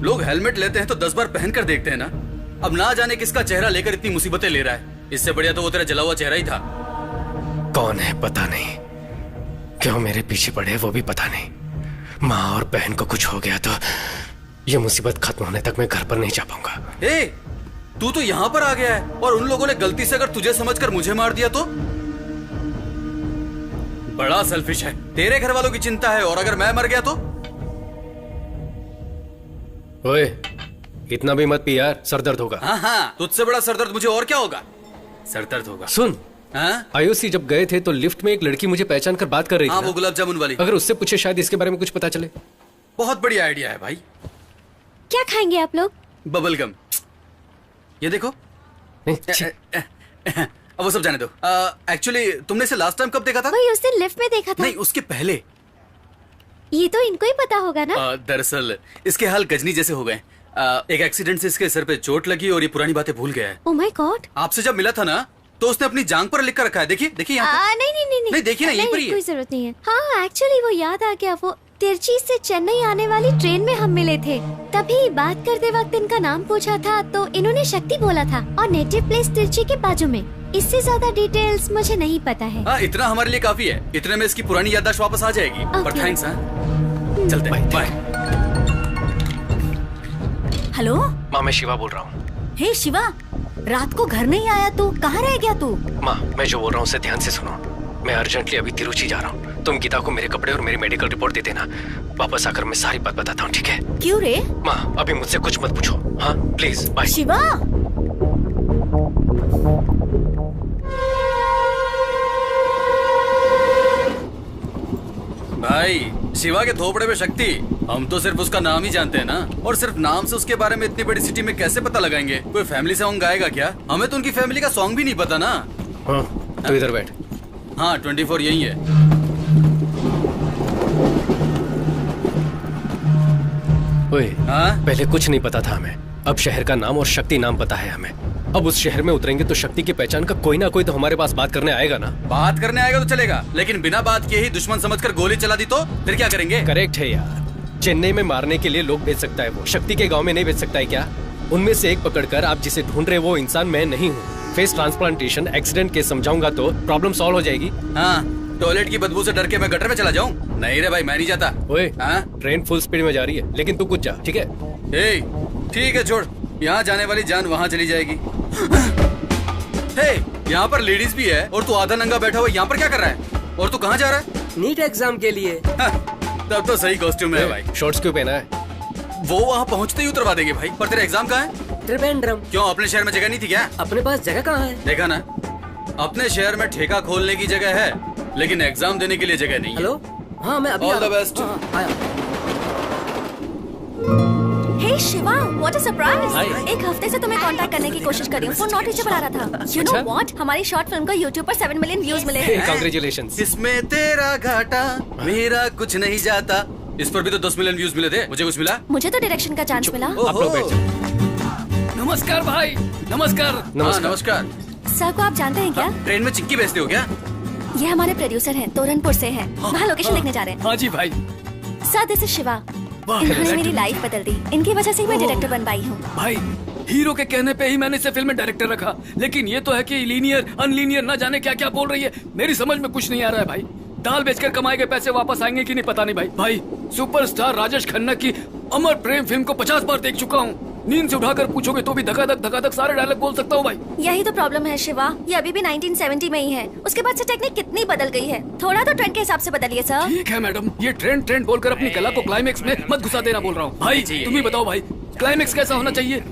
लोग हेलमेट लेते हैं तो 10 बार पहन कर देखते हैं ना। अब ना जाने किसका चेहरा लेकर इतनी मुसीबतें ले रहा है। इससे बढ़िया तो वो तेरा जला हुआ चेहरा ही था। कौन है पता नहीं, क्यों मेरे पीछे पड़े वो भी पता नहीं। माँ और बहन को कुछ हो गया तो ये मुसीबत खत्म होने तक मैं घर पर नहीं जा पाऊंगा। ए, तू तो यहाँ पर आ गया है और उन लोगों ने गलती से अगर तुझे समझकर मुझे मार दिया तो? बड़ा सेल्फिश है। तेरे घर वालों की चिंता है और अगर मैं मर गया तो? ओए, इतना भी मत पी यार, सरदर्द होगा। हाँ, तुझसे बड़ा सरदर्द मुझे और क्या होगा? सरदर्द होगा। सुन, आयुषी जब गए थे तो लिफ्ट में एक लड़की मुझे पहचान कर बात कर रही थी। हाँ, वो गुलाब जामुन वाली। अगर उससे पूछे शायद इसके बारे में कुछ पता चले। बहुत बढ़िया आइडिया है भाई। क्या खाएंगे आप लोग? Bubble gum. ये देखो। अब वो सब जाने दो। एक्चुअली तुमने इसे लास्ट टाइम कब देखा था? वही उस दिन लिफ्ट में देखा था। नहीं, उसके पहले। ये तो इनको ही पता होगा ना। दरअसल इसके हाल गजनी जैसे हो गए। एक एक्सीडेंट से इसके सर पे चोट लगी और ये पुरानी बातें भूल गया है। Oh my God. आपसे जब मिला था ना तो उसने अपनी जांघ पर लिख कर रखा है। देखिए देखिए यहाँ। नहीं देखिए ना, यहीं पर ही है। कोई जरूरत नहीं है। हाँ, एक्चुअली वो याद आ गया। वो तिरची से चेन्नई आने वाली ट्रेन में हम मिले थे। तभी बात करते वक्त इनका नाम पूछा था तो इन्होंने शक्ति बोला था और नेटिव प्लेस तिरची के बाजू में। इससे ज्यादा डिटेल्स मुझे नहीं पता है। हाँ, इतना हमारे लिए काफी है। इतने में इसकी पुरानी याददाश्त वापस आ जाएगी। पर थैंक्स। चलते हैं, बाय। हेलो माँ, मैं शिवा बोल रहा हूँ। हे शिवा, रात को घर नहीं आया तू, कहाँ रह गया तू? माँ, मैं जो बोल रहा हूँ उसे ध्यान से सुनो। मैं अर्जेंटली अभी तिरुचि जा रहा हूँ। तुम गीता को मेरे कपड़े और मेरी मेडिकल रिपोर्ट दे देना। वापस आकर मैं सारी बात बताता हूँ, ठीक है? क्यों रे? माँ, अभी मुझसे कुछ मत पूछो। हाँ प्लीज, बाय। शिवा, भाई, शिवा के थोपड़े में शक्ति। हम तो सिर्फ उसका नाम ही जानते हैं ना, और सिर्फ नाम से उसके बारे में इतनी बड़ी सिटी में कैसे पता लगाएंगे? कोई फैमिली सॉन्ग गाएगा क्या? हमें तो उनकी फैमिली का सॉन्ग भी नहीं पता ना। हाँ, तो इधर बैठ। हाँ, 24 यही है। ओए, पहले कुछ नहीं पता था हमें। अब शहर का नाम और शक्ति नाम पता है हमें। अब उस शहर में उतरेंगे तो शक्ति की पहचान का कोई ना कोई तो हमारे पास बात करने आएगा ना। बात करने आएगा तो चलेगा, लेकिन बिना बात किए ही दुश्मन समझकर गोली चला दी तो फिर क्या करेंगे? करेक्ट है यार। चेन्नई में मारने के लिए लोग भेज सकता है वो, शक्ति के गांव में नहीं भेज सकता है क्या? उनमें से एक पकड़कर आप जिसे ढूंढ रहे वो इंसान मैं नहीं हूँ। फेस ट्रांसप्लांटेशन एक्सीडेंट केस समझाऊंगा तो प्रॉब्लम सॉल्व हो जाएगी। हाँ, टॉयलेट की बदबू से डर के मैं गटर में चला जाऊँ? नहीं रे भाई, मैं नहीं जाता। ओए, ट्रेन फुल स्पीड में जा रही है, लेकिन तू कुछ जा, ठीक है? ठीक है, छोड़। यहाँ जाने वाली जान वहाँ चली जाएगी। यहाँ पर लेडीज भी है और तू आधा नंगा बैठा हुआ यहाँ पर क्या कर रहा है? और तू कहाँ जा रहा है? नीट एग्जाम के लिए। तब तो सही कॉस्ट्यूम है भाई। शॉर्ट्स क्यों पहना है? वो वहाँ पहुँचते ही उतरवा देंगे भाई। पर तेरा एग्जाम कहाँ है? त्रिवेंद्रम। क्यों, अपने शहर में जगह नहीं थी क्या? अपने पास जगह कहाँ है? देखा ना, अपने शहर में ठेका खोलने की जगह है, लेकिन एग्जाम देने के लिए जगह नहीं। हेलो, हाँ मैं अभी all the best. Hey Shiva, what a surprise. एक हफ्ते से तुम्हें कांटेक्ट करने की कोशिश कर रही हूँ, फोन नॉट रीचेबल आ रहा था। यू नो व्हाट, हमारी शॉर्ट फिल्म को YouTube पर 7 मिलियन व्यूज मिले हैं। कांग्रेचुलेशंस। इसमें तेरा घाटा मेरा कुछ नहीं जाता। इस पर भी तो 10 मिलियन व्यूज मिले थे। मुझे कुछ मिला? मुझे तो डायरेक्शन का चांस मिला। आप लोग बैठ जाओ। नमस्कार भाई। नमस्कार। नमस्कार। सर को आप जानते हैं क्या? ट्रेन में चिक्की बेचते हो क्या? ये हमारे प्रोड्यूसर हैं, तोरनपुर से हैं। वहाँ लोकेशन देखने जा रहे हैं। हाँ जी भाई। Sir, this is Shiva. इन्होंने मेरी लाइफ बदल दी। इनकी वजह से मैं डायरेक्टर बन पाई हूँ। भाई, हीरो के कहने पे ही मैंने इसे फिल्म में डायरेक्टर रखा, लेकिन ये तो है कि लीनियर अनलीनियर ना जाने क्या क्या बोल रही है। मेरी समझ में कुछ नहीं आ रहा है भाई। दाल बेचकर कमाए गए पैसे वापस आएंगे कि नहीं पता नहीं भाई। भाई, सुपरस्टार राजेश खन्ना की अमर प्रेम फिल्म को 50 बार देख चुका हूँ। नींद से उठाकर पूछोगे तो भी धकाधक सारे डायलॉग बोल सकता हूँ भाई। यही तो प्रॉब्लम है शिवा, ये अभी भी 1970 में ही है। उसके बाद से टेक्निक कितनी बदल गई है। थोड़ा तो ट्रेंड के हिसाब से बदलिए सर। ठीक है मैडम, ये ट्रेंड बोलकर अपनी कला को क्लाइमेक्स में मत घुसा देना बोल रहा हूँ। भाई तुम ही बताओ भाई, क्लाइमेक्स कैसा होना चाहिए?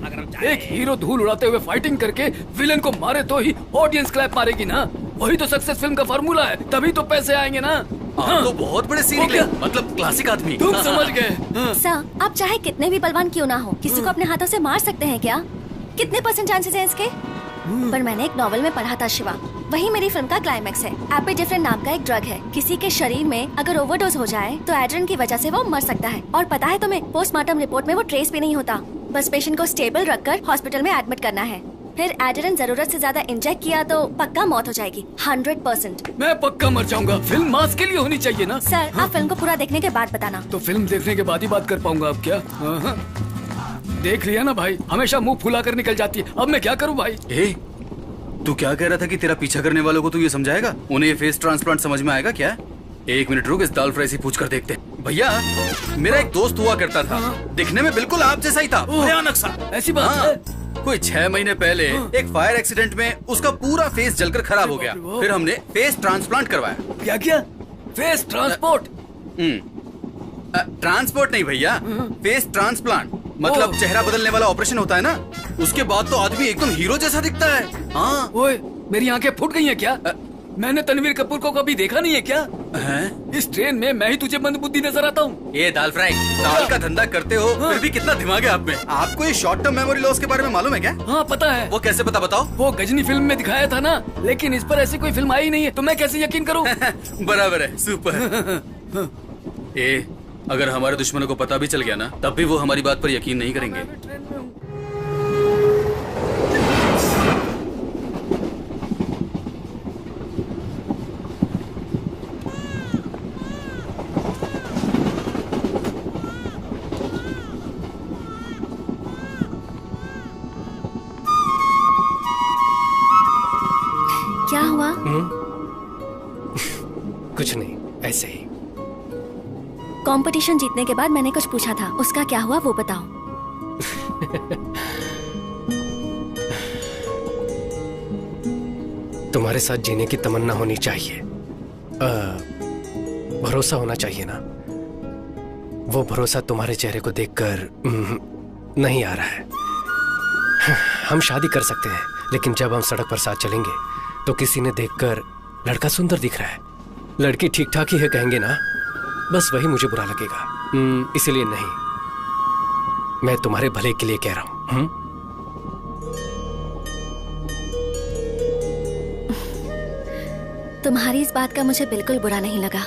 एक हीरो धूल उड़ाते हुए फाइटिंग करके विलन को मारे तो ही ऑडियंस क्लैप मारेगी ना। वही तो सक्सेस फिल्म का फार्मूला है, तभी तो पैसे आएंगे ना। हाँ, तो बहुत बड़े सीन निकले, मतलब क्लासिक आदमी। तुम समझ गए। सर, आप चाहे कितने भी बलवान क्यों ना हो, किसी को अपने हाथों से मार सकते हैं क्या? कितने % चांसेस हैं इसके? पर मैंने एक नॉवल में पढ़ा था शिवा, वही मेरी फिल्म का क्लाइमेक्स है। एपिड्रिफ्रिन नाम का एक ड्रग है, किसी के शरीर में अगर ओवरडोज हो जाए तो एड्रेन की वजह से वो मर सकता है। और पता है तुम्हें, पोस्टमार्टम रिपोर्ट में वो ट्रेस भी नहीं होता। बस पेशेंट को स्टेबल रखकर हॉस्पिटल में एडमिट करना है। फिर एड्रेन जरूरत से ज्यादा इंजेक्ट किया तो पक्का मौत हो जाएगी, 100%। मैं पक्का मर जाऊंगा। फिल्म मास के लिए होनी चाहिए ना। सर, आप फिल्म को पूरा देखने के बाद बताना। तो फिल्म देखने के बाद ही बात कर पाऊंगा अब क्या? देख लिया ना भाई, हमेशा मुंह फुला कर निकल जाती है। अब मैं क्या करूं भाई? तू क्या कह रहा था कि तेरा पीछा करने वालों को तू ये समझाएगा? उन्हें ये फेस ट्रांसप्लांट समझ में आएगा क्या? एक मिनट रुक, इस दाल फ्राई से पूछ कर देखते हैं। भैया, मेरा एक दोस्त हुआ करता था, दिखने में बिल्कुल आप जैसा ही था, भयानक सा। ऐसी बात है? कोई 6 महीने पहले एक फायर एक्सीडेंट में उसका पूरा फेस जलकर खराब हो गया। फिर हमने फेस ट्रांसप्लांट करवाया। क्या किया? Face transport? ट्रांसपोर्ट नहीं भैया, फेस ट्रांसप्लांट, मतलब चेहरा बदलने वाला ऑपरेशन होता है ना। उसके बाद तो आदमी एकदम हीरो जैसा दिखता है। हाँ। ओए, मेरी आंखें फूट गई हैं क्या? मैंने तनवीर कपूर को कभी देखा नहीं है क्या? इस ट्रेन में मैं ही तुझे मंदबुद्धि नजर आता हूँ। ये दाल फ्राई, दाल का धंधा करते हो, फिर भी कितना दिमाग है आप में। आपको ये शॉर्ट टर्म मेमोरी लॉस के बारे में मालूम है क्या? हाँ पता है। वो कैसे पता, बताओ? वो गजनी फिल्म में दिखाया था ना, लेकिन इस पर ऐसी कोई फिल्म आई नहीं है, तो मैं कैसे यकीन करूँ? बराबर है, सुपर। अगर हमारे दुश्मनों को पता भी चल गया ना, तब भी वो हमारी बात पर यकीन नहीं करेंगे। क्या हुआ? कुछ नहीं, ऐसे ही। कंपटीशन जीतने के बाद मैंने कुछ पूछा था, उसका क्या हुआ वो बताओ। तुम्हारे साथ जीने की तमन्ना होनी चाहिए, भरोसा होना चाहिए ना। वो भरोसा तुम्हारे चेहरे को देखकर नहीं आ रहा है। हम शादी कर सकते हैं, लेकिन जब हम सड़क पर साथ चलेंगे तो किसी ने देखकर लड़का सुंदर दिख रहा है, लड़की ठीक ठाक ही है कहेंगे ना, बस वही मुझे बुरा लगेगा। इसीलिए नहीं, मैं तुम्हारे भले के लिए कह रहा हूं। तुम्हारी इस बात का मुझे बिल्कुल बुरा नहीं लगा।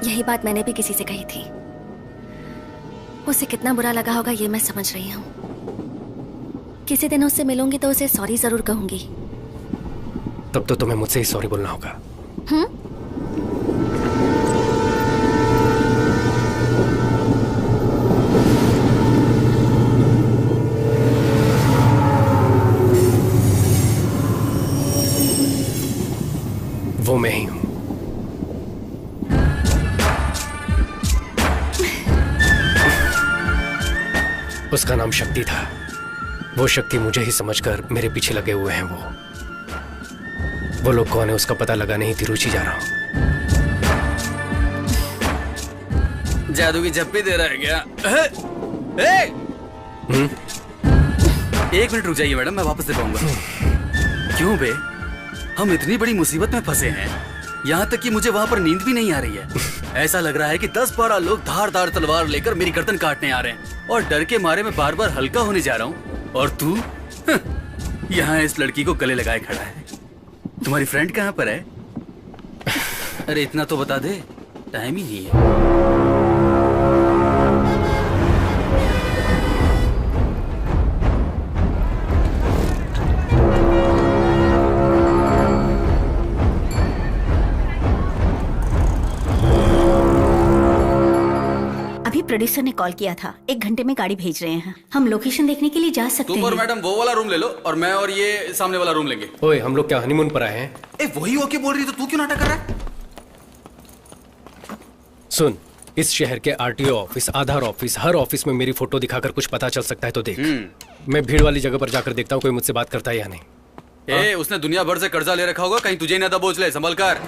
यही बात मैंने भी किसी से कही थी। उसे कितना बुरा लगा होगा ये मैं समझ रही हूँ। किसी दिन उससे मिलूंगी तो उसे सॉरी जरूर कहूंगी। तब तो तुम्हें मुझसे ही सॉरी बोलना होगा। वो मैं ही हूं। उसका नाम शक्ति था। वो शक्ति मुझे ही समझकर मेरे पीछे लगे हुए हैं। वो लोग कौन है उसका पता लगाने ही तिरुचि जा रहा हूं। जादू की झप्पी दे रहा है क्या? एक मिनट रुक जाइए मैडम, मैं वापस दे पाऊंगा। क्यों बे, हम इतनी बड़ी मुसीबत में फंसे हैं, यहाँ तक कि मुझे वहाँ पर नींद भी नहीं आ रही है। ऐसा लग रहा है कि 10-12 लोग धारदार तलवार लेकर मेरी गर्दन काटने आ रहे हैं, और डर के मारे मैं बार बार हल्का होने जा रहा हूँ, और तू यहाँ इस लड़की को गले लगाए खड़ा है। तुम्हारी फ्रेंड कहाँ पर है? अरे इतना तो बता दे, टाइम ही नहीं है। प्रोड्यूसर ने कॉल किया था, 1 घंटे में गाड़ी भेज रहे हैं। हम लोकेशन देखने के लिए जा सकते हैं। तुम और मैडम वो वाला रूम ले लो, और मैं और ये सामने वाला रूम लेंगे। ओए, हम लोग क्या हनीमून पर आए हैं? वही ओके बोल रही, तो तू क्यों नाटक कर रहा है? सुन, इस शहर के आरटीओ ऑफिस, आधार ऑफिस, हर ऑफिस में मेरी फोटो दिखाकर कुछ पता चल सकता है तो देख। मैं भीड़ वाली जगह पर जाकर देखता हूँ कोई मुझसे बात करता है या नहीं। उसने दुनिया भर से कर्जा ले रखा होगा, कहीं तुझे ना दबोच ले, संभल कर।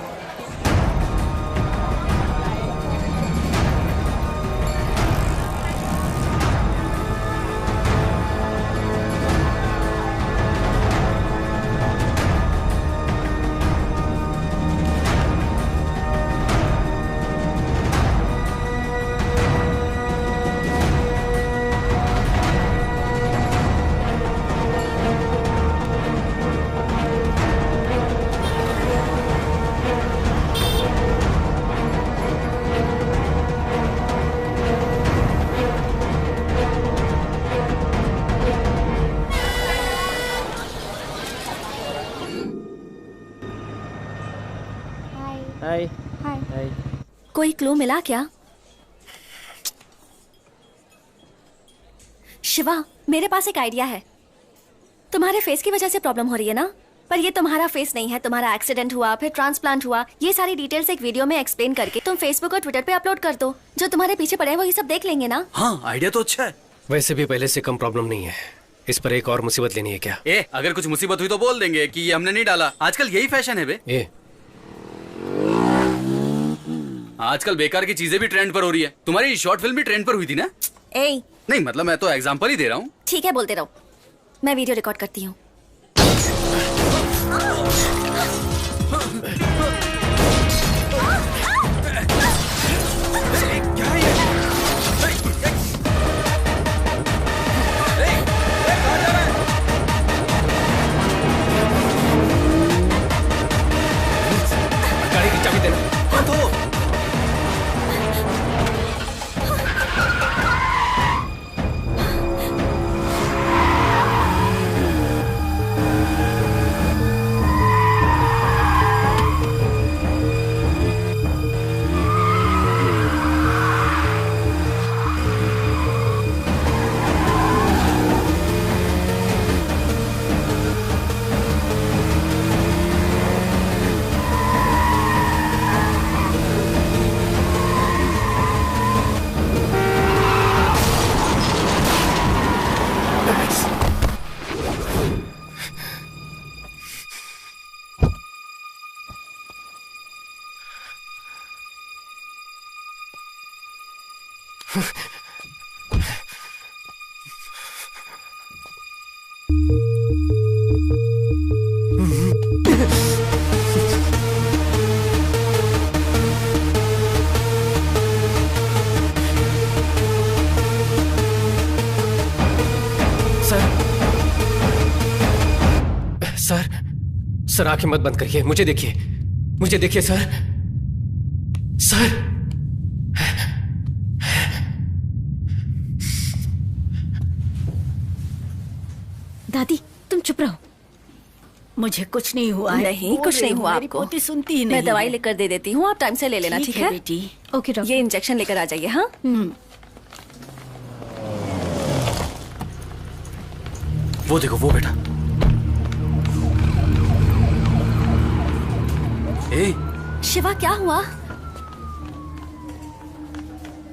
कोई क्लू मिला क्या? शिवा, मेरे पास एक आइडिया है। तुम्हारे फेस की वजह से प्रॉब्लम हो रही है ना, पर ये तुम्हारा फेस नहीं है। तुम्हारा एक्सीडेंट हुआ, फिर ट्रांसप्लांट हुआ, ये सारी डिटेल्स एक वीडियो में एक्सप्लेन करके तुम फेसबुक और ट्विटर पे अपलोड कर दो। जो तुम्हारे पीछे पड़े हैं वो ये सब देख लेंगे ना। हाँ, आइडिया तो अच्छा है। वैसे भी पहले से कम प्रॉब्लम नहीं है, इस पर एक और मुसीबत लेनी है क्या? अगर कुछ मुसीबत हुई तो बोल देंगे कि ये हमने नहीं डाला। आजकल यही फैशन है बे। आजकल बेकार की चीजें भी ट्रेंड पर हो रही है। तुम्हारी शॉर्ट फिल्म भी ट्रेंड पर हुई थी ना? नहीं मतलब मैं तो एग्जांपल ही दे रहा हूँ। ठीक है, बोलते रहो, मैं वीडियो रिकॉर्ड करती हूँ। गाड़ी की चाबी देना। सर आंखें मत बंद करिए, मुझे देखिए, मुझे देखिए सर। सर दादी तुम चुप रहो, मुझे कुछ नहीं हुआ है। नहीं, कुछ नहीं हुआ मेरी आपको। पोती सुनती ही नहीं। मैं दवाई लेकर दे देती हूँ, आप टाइम से ले लेना, ठीक है बेटी? Okay doctor. ये इंजेक्शन लेकर आ जाइए। हाँ, वो देखो, वो बेटा। शिवा क्या हुआ?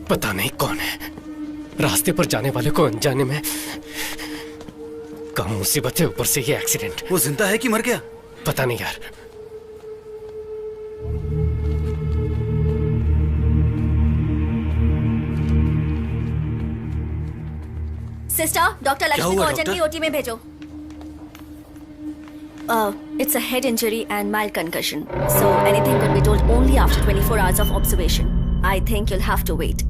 पता नहीं कौन है, रास्ते पर जाने वाले को अनजाने में कम मुसीबत है, ऊपर से ये एक्सीडेंट। वो जिंदा है कि मर गया? पता नहीं यार। सिस्टर, डॉक्टर लक्ष्मी को अर्जेंटली ओटी में भेजो। It's a head injury and mild concussion, so anything could be told only after 24 hours of observation. I think you'll have to wait.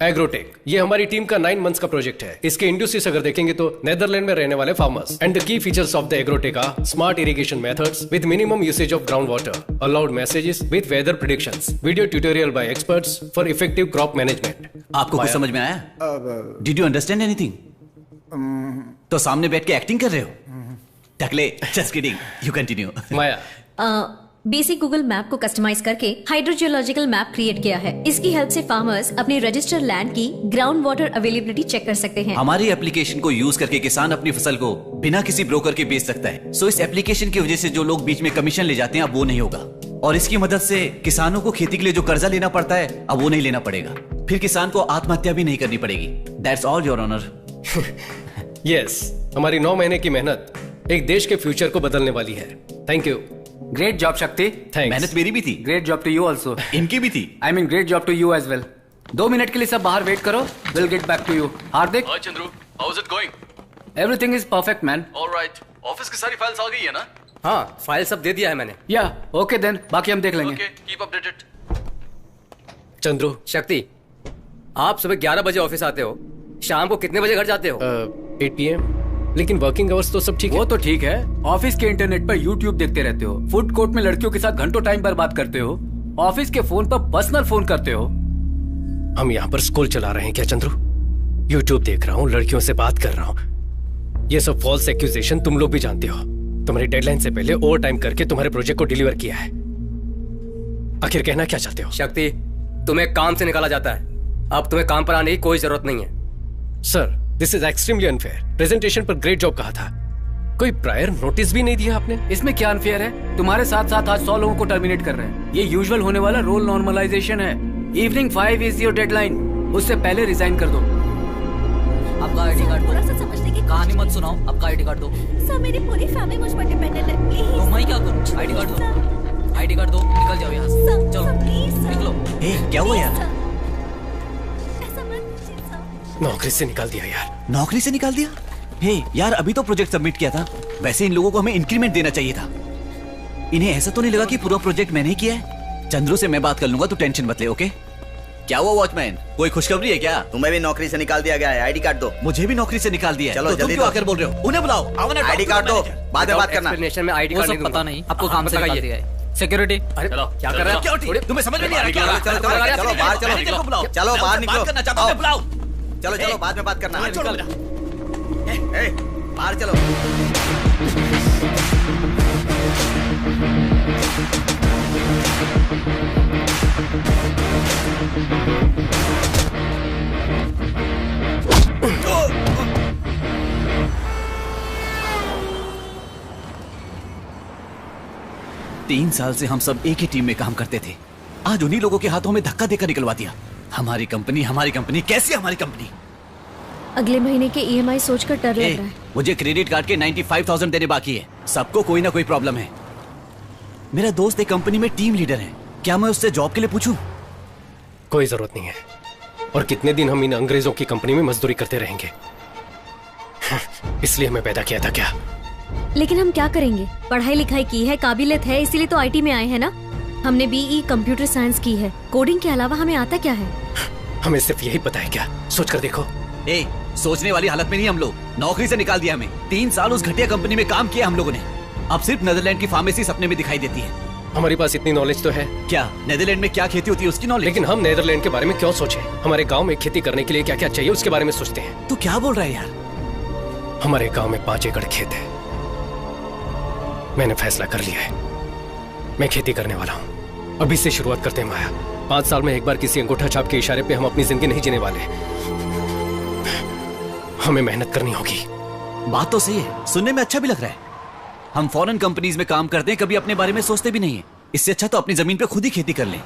Agrotech, ये हमारी टीम का 9 मंथ्स का प्रोजेक्ट है। इसके industries अगर देखेंगे तो नेदरलैंड में रहने वाले farmers. And the key features of the agrotech are smart irrigation methods with minimum usage of ground water, alert messages with weather predictions, video tutorial by experts for effective crop management. आपको कुछ समझ में आया? Did you understand anything? तो सामने बैठ के acting कर रहे हो? टकले, just kidding, you continue. Maya, basic Google map को कस्टमाइज करके हाइड्रोजियोलॉजिकल मैप क्रिएट किया है। इसकी हेल्प से फार्मर्स अपने रजिस्टर्ड लैंड की ग्राउंड वाटर अवेलेबिलिटी चेक कर सकते हैं। हमारी एप्लीकेशन को यूज करके किसान अपनी फसल को बिना किसी ब्रोकर के बेच सकता है। सो इस एप्लीकेशन की वजह से जो लोग बीच में कमीशन ले जाते हैं अब वो नहीं होगा, और इसकी मदद से किसानों को खेती के लिए जो कर्जा लेना पड़ता है अब वो नहीं लेना पड़ेगा। फिर किसान को आत्महत्या भी नहीं करनी पड़ेगी। That's all your honour. Yes, हमारी 9 महीने की मेहनत एक देश के फ्यूचर को बदलने वाली है। Thank you. ग्रेट जॉब शक्ति। मेहनत मेरी भी थी। Great job to you also. इनकी भी थी। I mean great job to you as well. 2 minute के लिए सब बाहर वेट करो, will get back to you. Hardik. Hi Chandru, how is it going? Everything is perfect man. Alright, office की सारी फाइल्स आ गई है ना? हाँ, फाइल सब दे दिया है मैंने। या ओके देन, बाकी हम देख लेंगे। Okay, keep updated. Chandru. Shakti, आप सुबह 11 बजे ऑफिस आते हो, शाम को कितने बजे घर जाते हो? 8 PM, लेकिन वर्किंग आवर्स तो सब ठीक है। वो तो ठीक है, ऑफिस के इंटरनेट पर यूट्यूब देखते रहते हो, फूड कोर्ट में लड़कियों के साथ घंटों टाइम बर्बाद करते हो, ऑफिस के फोन पर पर्सनल फोन करते हो। हम यहाँ पर स्कूल चला रहे हैं क्या चंद्रू? यूट्यूब देख रहा हूँ, लड़कियों से बात कर रहा हूँ। ये सब फॉल्स एक्यूजेशन तुम लोग भी जानते हो। तुम्हारी डेडलाइन से पहले ओवर टाइम करके तुम्हारे प्रोजेक्ट को डिलीवर किया है। आखिर कहना क्या चाहते हो? शक्ति, तुम्हें काम से निकाला जाता है, अब तुम्हें काम पर आने की कोई जरूरत नहीं है। Sir, this is extremely unfair. Presentation पर ग्रेट जॉब कहा था, कोई प्रायर नोटिस भी नहीं दिया आपने। इसमें क्या अनफेयर है? तुम्हारे साथ साथ आज 100 लोगों को टर्मिनेट कर रहे हैं। ये यूजुअल होने वाला रोल नॉर्मलाइजेशन है। इवनिंग 5 इज योर डेडलाइन, उससे पहले रिजाइन कर दो। आपका आईडी कार्ड दो। समझने की कहानी मत सुनाओ, आपका आईडी कार्ड दो। सर, मेरी पूरी फैमिली मुझ पर डिपेंडेंट है, प्लीज। तो मैं क्या करूं? आईडी कार्ड दो, आईडी कार्ड दो, निकल जाओ यहाँ से। चलो निकलो। क्या हुआ यार? नौकरी से निकाल दिया यार। नौकरी से निकाल दिया? हे यार, अभी तो प्रोजेक्ट सबमिट किया था। वैसे इन लोगों को हमें इंक्रीमेंट देना चाहिए था। इन्हें ऐसा तो नहीं लगा कि पूरा प्रोजेक्ट मैंने ही किया है? चंद्रू से मैं बात कर लूंगा, तू टेंशन मत ले। ओके? क्या हुआ वॉचमैन, कोई खुशखबरी है क्या? तुम्हें भी नौकरी से निकाल दिया गया है, आईडी कार्ड दो। मुझे भी नौकरी से निकाल दिया है। चलो तो तुम क्यों आकर बोल रहे हो? उन्हें बुलाओ, आईडी कार्ड दो, बाद में बात करना। एक्सप्लेनेशन में आईडी कार्ड पता नहीं, आपको काम से निकाल दिया है। सिक्योरिटी, अरे क्या कर रहे हो? सिक्योरिटी, तुम्हें समझ में नहीं आ रहा क्या? चलो बाहर चलो, चलो बाहर निकलो। बुलाओ। चलो बाद में बात करना। बाहर चलो। 3 साल से हम सब एक ही टीम में काम करते थे। आज उन्हीं लोगों के हाथों में धक्का देकर निकलवा दिया। हमारी कंपनी कैसी हमारी कंपनी? अगले महीने के EMI सोचकर डर लग रहा है। मुझे क्रेडिट कार्ड के 95,000 देने बाकी है। सबको कोई ना कोई प्रॉब्लम है। मेरा दोस्त एक कंपनी में टीम लीडर है, क्या मैं उससे जॉब के लिए पूछूं? कोई जरूरत नहीं है। और कितने दिन हम इन अंग्रेजों की कंपनी में मजदूरी करते रहेंगे? इसलिए हमें पैदा किया था क्या? लेकिन हम क्या करेंगे? पढ़ाई लिखाई की है, काबिलियत है, इसीलिए तो IT में आए हैं ना। हमने BE कंप्यूटर साइंस की है, कोडिंग के अलावा हमें आता क्या है? हमें सिर्फ यही पता है क्या? सोच कर देखो। सोचने वाली हालत में नहीं हम लोग। नौकरी से निकाल दिया हमें। 3 साल उस घटिया कंपनी में काम किया हम लोगों ने। अब सिर्फ नेदरलैंड की फार्मेसी सपने में दिखाई देती है। हमारे पास इतनी नॉलेज तो है। क्या नेदरलैंड में क्या खेती होती है उसकी नॉलेज? लेकिन हम नेदरलैंड के बारे में क्यों सोचें? हमारे गांव में खेती करने के लिए क्या क्या चाहिए उसके बारे में सोचते हैं। तू क्या बोल रहा है यार? हमारे गांव में 5 एकड़ खेत है। मैंने फैसला कर लिया है, मैं खेती करने वाला हूँ। अभी से शुरुआत करते हैं माया। 5 साल में एक बार किसी अंगूठा छाप के इशारे पे हम अपनी जिंदगी नहीं जीने वाले। हमें मेहनत करनी होगी। बात तो सही है, सुनने में अच्छा भी लग रहा है। हम फॉरेन कंपनीज में काम करते हैं, कभी अपने बारे में सोचते भी नहीं है। इससे अच्छा तो अपनी जमीन पे खुद ही खेती कर लें।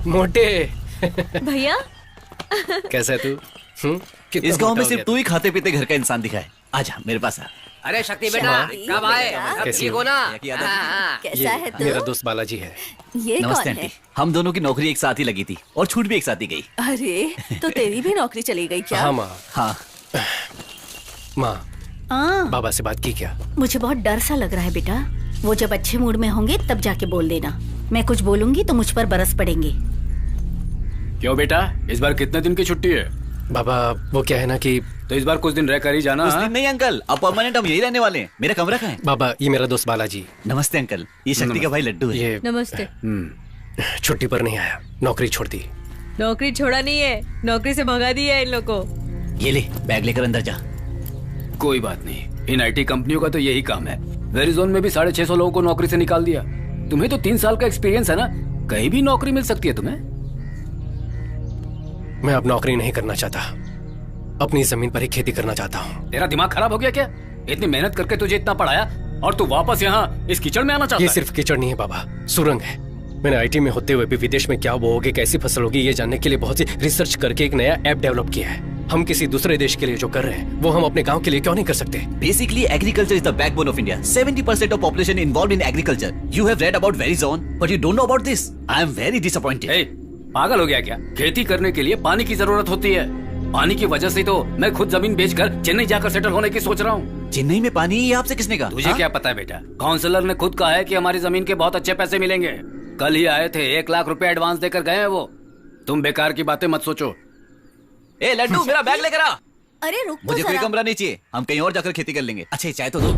मोटे भैया कैसा है तू? इस गांव में सिर्फ तू ही खाते पीते घर का इंसान दिखा है। आजा मेरे पास आ। अरे शक्ति बेटा, कब आए? सब ठीक हो ना? कैसा है तू? मेरा दोस्त बालाजी है। ये नमस्ते कौन है? आंटी, हम दोनों की नौकरी एक साथ ही लगी थी और छूट भी एक साथ ही गई। अरे तो तेरी भी नौकरी चली गई क्या? हाँ माँ। हाँ माँ, बाबा से बात की क्या? मुझे बहुत डर सा लग रहा है बेटा। वो जब अच्छे मूड में होंगे तब जाके बोल देना। मैं कुछ बोलूंगी तो मुझ पर बरस पड़ेंगे। क्यों बेटा, इस बार कितने दिन की छुट्टी है? बाबा वो क्या है ना कि तो इस बार कुछ दिन रह कर ही जाना। कुछ दिन नहीं अंकल, अब परमानेंट हम यही रहने वाले हैं। मेरा कमरा कहाँ है? बाबा ये मेरा दोस्त बालाजी। नमस्ते अंकल, ये शक्ति का भाई लड्डू है। ये नमस्ते। छुट्टी पर नहीं आया, नौकरी छोड़ दी। नौकरी छोड़ा नहीं है, नौकरी से भगा दिया है इन लोग को। ये ले बैग लेकर अंदर जा। कोई बात नहीं, इन IT कंपनियों का तो यही काम है। वेरिजोन में भी 650 लोगों को नौकरी से निकाल दिया। तुम्हें तो 3 साल का एक्सपीरियंस है ना, कहीं भी नौकरी मिल सकती है तुम्हें। मैं अब नौकरी नहीं करना चाहता, अपनी जमीन पर ही खेती करना चाहता हूँ। तेरा दिमाग खराब हो गया क्या? इतनी मेहनत करके तुझे इतना पढ़ाया और तू वापस यहाँ इस कीचड़ में आना चाहता ये है? सिर्फ कीचड़ नहीं है बाबा, सुरंग है। मैंने IT में होते हुए भी विदेश में क्या बोओगे, कैसी फसल होगी, ये जानने के लिए बहुत सी रिसर्च करके एक नया ऐप डेवलप किया है। हम किसी दूसरे देश के लिए जो कर रहे हैं वो हम अपने गांव के लिए क्यों नहीं कर सकते? Basically, agriculture is the backbone of India. 70% of population involved in agriculture. You have read about Verizon, but you don't know about this. I am very disappointed. Hey, पागल हो गया क्या? खेती करने के लिए पानी की जरूरत होती है। पानी की वजह से तो मैं खुद जमीन बेचकर चेन्नई जाकर सेटल होने की सोच रहा हूँ। चेन्नई में पानी, ये आपसे किसने कहा? तुझे क्या पता है बेटा? काउंसलर ने खुद कहा है कि हमारी जमीन के बहुत अच्छे पैसे मिलेंगे। कल ही आए थे, 1 लाख रुपए एडवांस देकर गए हैं वो। तुम बेकार की बातें मत सोचो। ए लड्डू, मेरा बैग लेकर आ। अरे रुक तो मुझे कोई जरा। कमरा नहीं चाहिए, हम कहीं और जाकर खेती कर लेंगे। अच्छा ये चाय तो दो।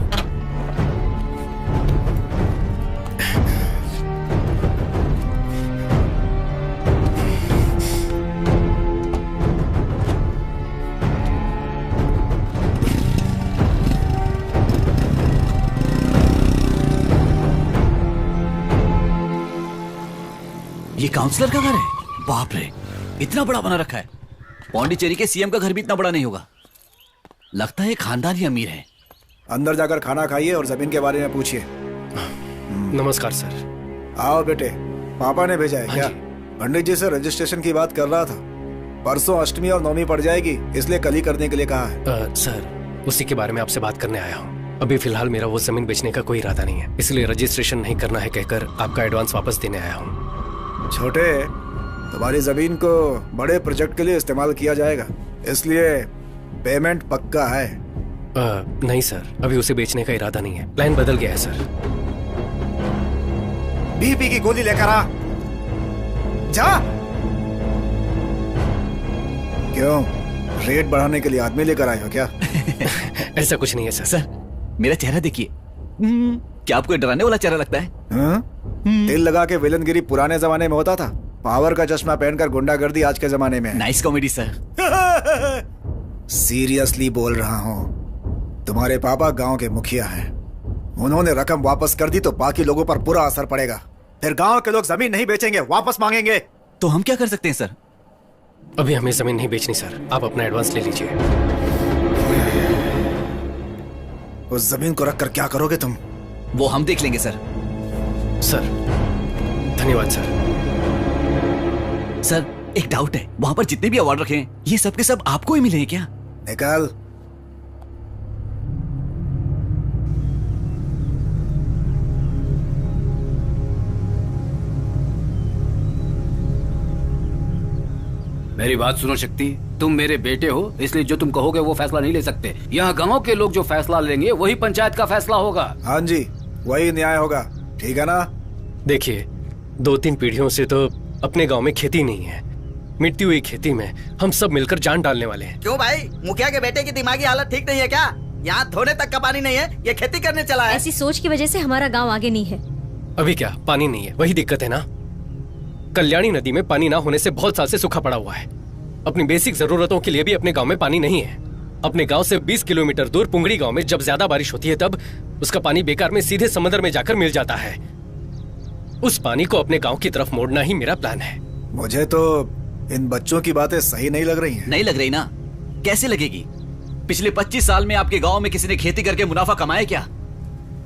ये काउंसलर का घर है? बाप रे, इतना बड़ा बना रखा है। पौंडीचेरी के CM का घर भी इतना बड़ा नहीं होगा। लगता है खानदानी अमीर है। अंदर जाकर खाना खाइए और जमीन के बारे में पूछिए। नमस्कार सर। आओ बेटे, पापा ने भेजा है क्या? पंडित जी से रजिस्ट्रेशन की बात कर रहा था। परसों अष्टमी और नवमी पड़ जाएगी, इसलिए कल ही करने के लिए कहा है। सर उसी के बारे में आपसे बात करने आया हूँ। अभी फिलहाल मेरा वो जमीन बेचने का कोई इरादा नहीं है, इसलिए रजिस्ट्रेशन नहीं करना है कहकर आपका एडवांस वापस देने आया हूँ। छोटे, तुम्हारी जमीन को बड़े प्रोजेक्ट के लिए इस्तेमाल किया जाएगा, इसलिए पेमेंट पक्का है। नहीं सर, अभी उसे बेचने का इरादा नहीं है, प्लान बदल गया है सर। BP की गोली लेकर आ जा। क्यों, रेट बढ़ाने के लिए आदमी लेकर आए हो क्या? ऐसा कुछ नहीं है सर। सर मेरा चेहरा देखिए, क्या आपको डराने वाला चेहरा लगता है? तिल लगा के विलनगिरी पुराने जमाने में होता था, पावर का चश्मा पहनकर गुंडागर्दी आज के जमाने में। Nice comedy sir. सीरियसली बोल रहा हूँ, तुम्हारे पापा गांव के मुखिया हैं। उन्होंने रकम वापस कर दी तो बाकी लोगों पर बुरा असर पड़ेगा। फिर गांव के लोग जमीन नहीं बेचेंगे, वापस मांगेंगे। तो हम क्या कर सकते हैं सर? अभी हमें जमीन नहीं बेचनी सर, आप अपना एडवांस ले लीजिए। उस जमीन को रखकर क्या करोगे तुम? वो हम देख लेंगे सर। सर धन्यवाद सर। सर एक डाउट है, वहां पर जितने भी अवार्ड रखे हैं ये सब के सब आपको ही मिले हैं क्या? निकाल। मेरी बात सुनो शक्ति, तुम मेरे बेटे हो, इसलिए जो तुम कहोगे वो फैसला नहीं ले सकते। यहाँ गांव के लोग जो फैसला लेंगे वही पंचायत का फैसला होगा। हाँ जी, वही न्याय होगा, ठीक है ना? देखिए 2-3 पीढ़ियों से तो अपने गांव में खेती नहीं है। मिट्टी हुई खेती में हम सब मिलकर जान डालने वाले हैं। क्यों भाई, मुखिया के बेटे की दिमागी हालत ठीक नहीं है क्या? यहाँ धोने तक का पानी नहीं है, ये खेती करने चला है। ऐसी सोच की वजह से हमारा गांव आगे नहीं है। अभी क्या पानी नहीं है, वही दिक्कत है ना। कल्याणी नदी में पानी ना होने से बहुत साल से सूखा पड़ा हुआ है। अपनी बेसिक जरूरतों के लिए भी अपने गांव में पानी नहीं है। अपने गांव से 20 किलोमीटर दूर पुंगड़ी गांव में जब ज्यादा बारिश होती है तब उसका पानी बेकार में सीधे समंदर में जाकर मिल जाता है। उस पानी को अपने गांव की तरफ मोड़ना ही मेरा प्लान है। मुझे तो इन बच्चों की बातें सही नहीं लग रही हैं। नहीं लग रही ना? कैसे लगेगी? पिछले 25 साल में आपके गांव में किसी ने खेती करके मुनाफा कमाया क्या?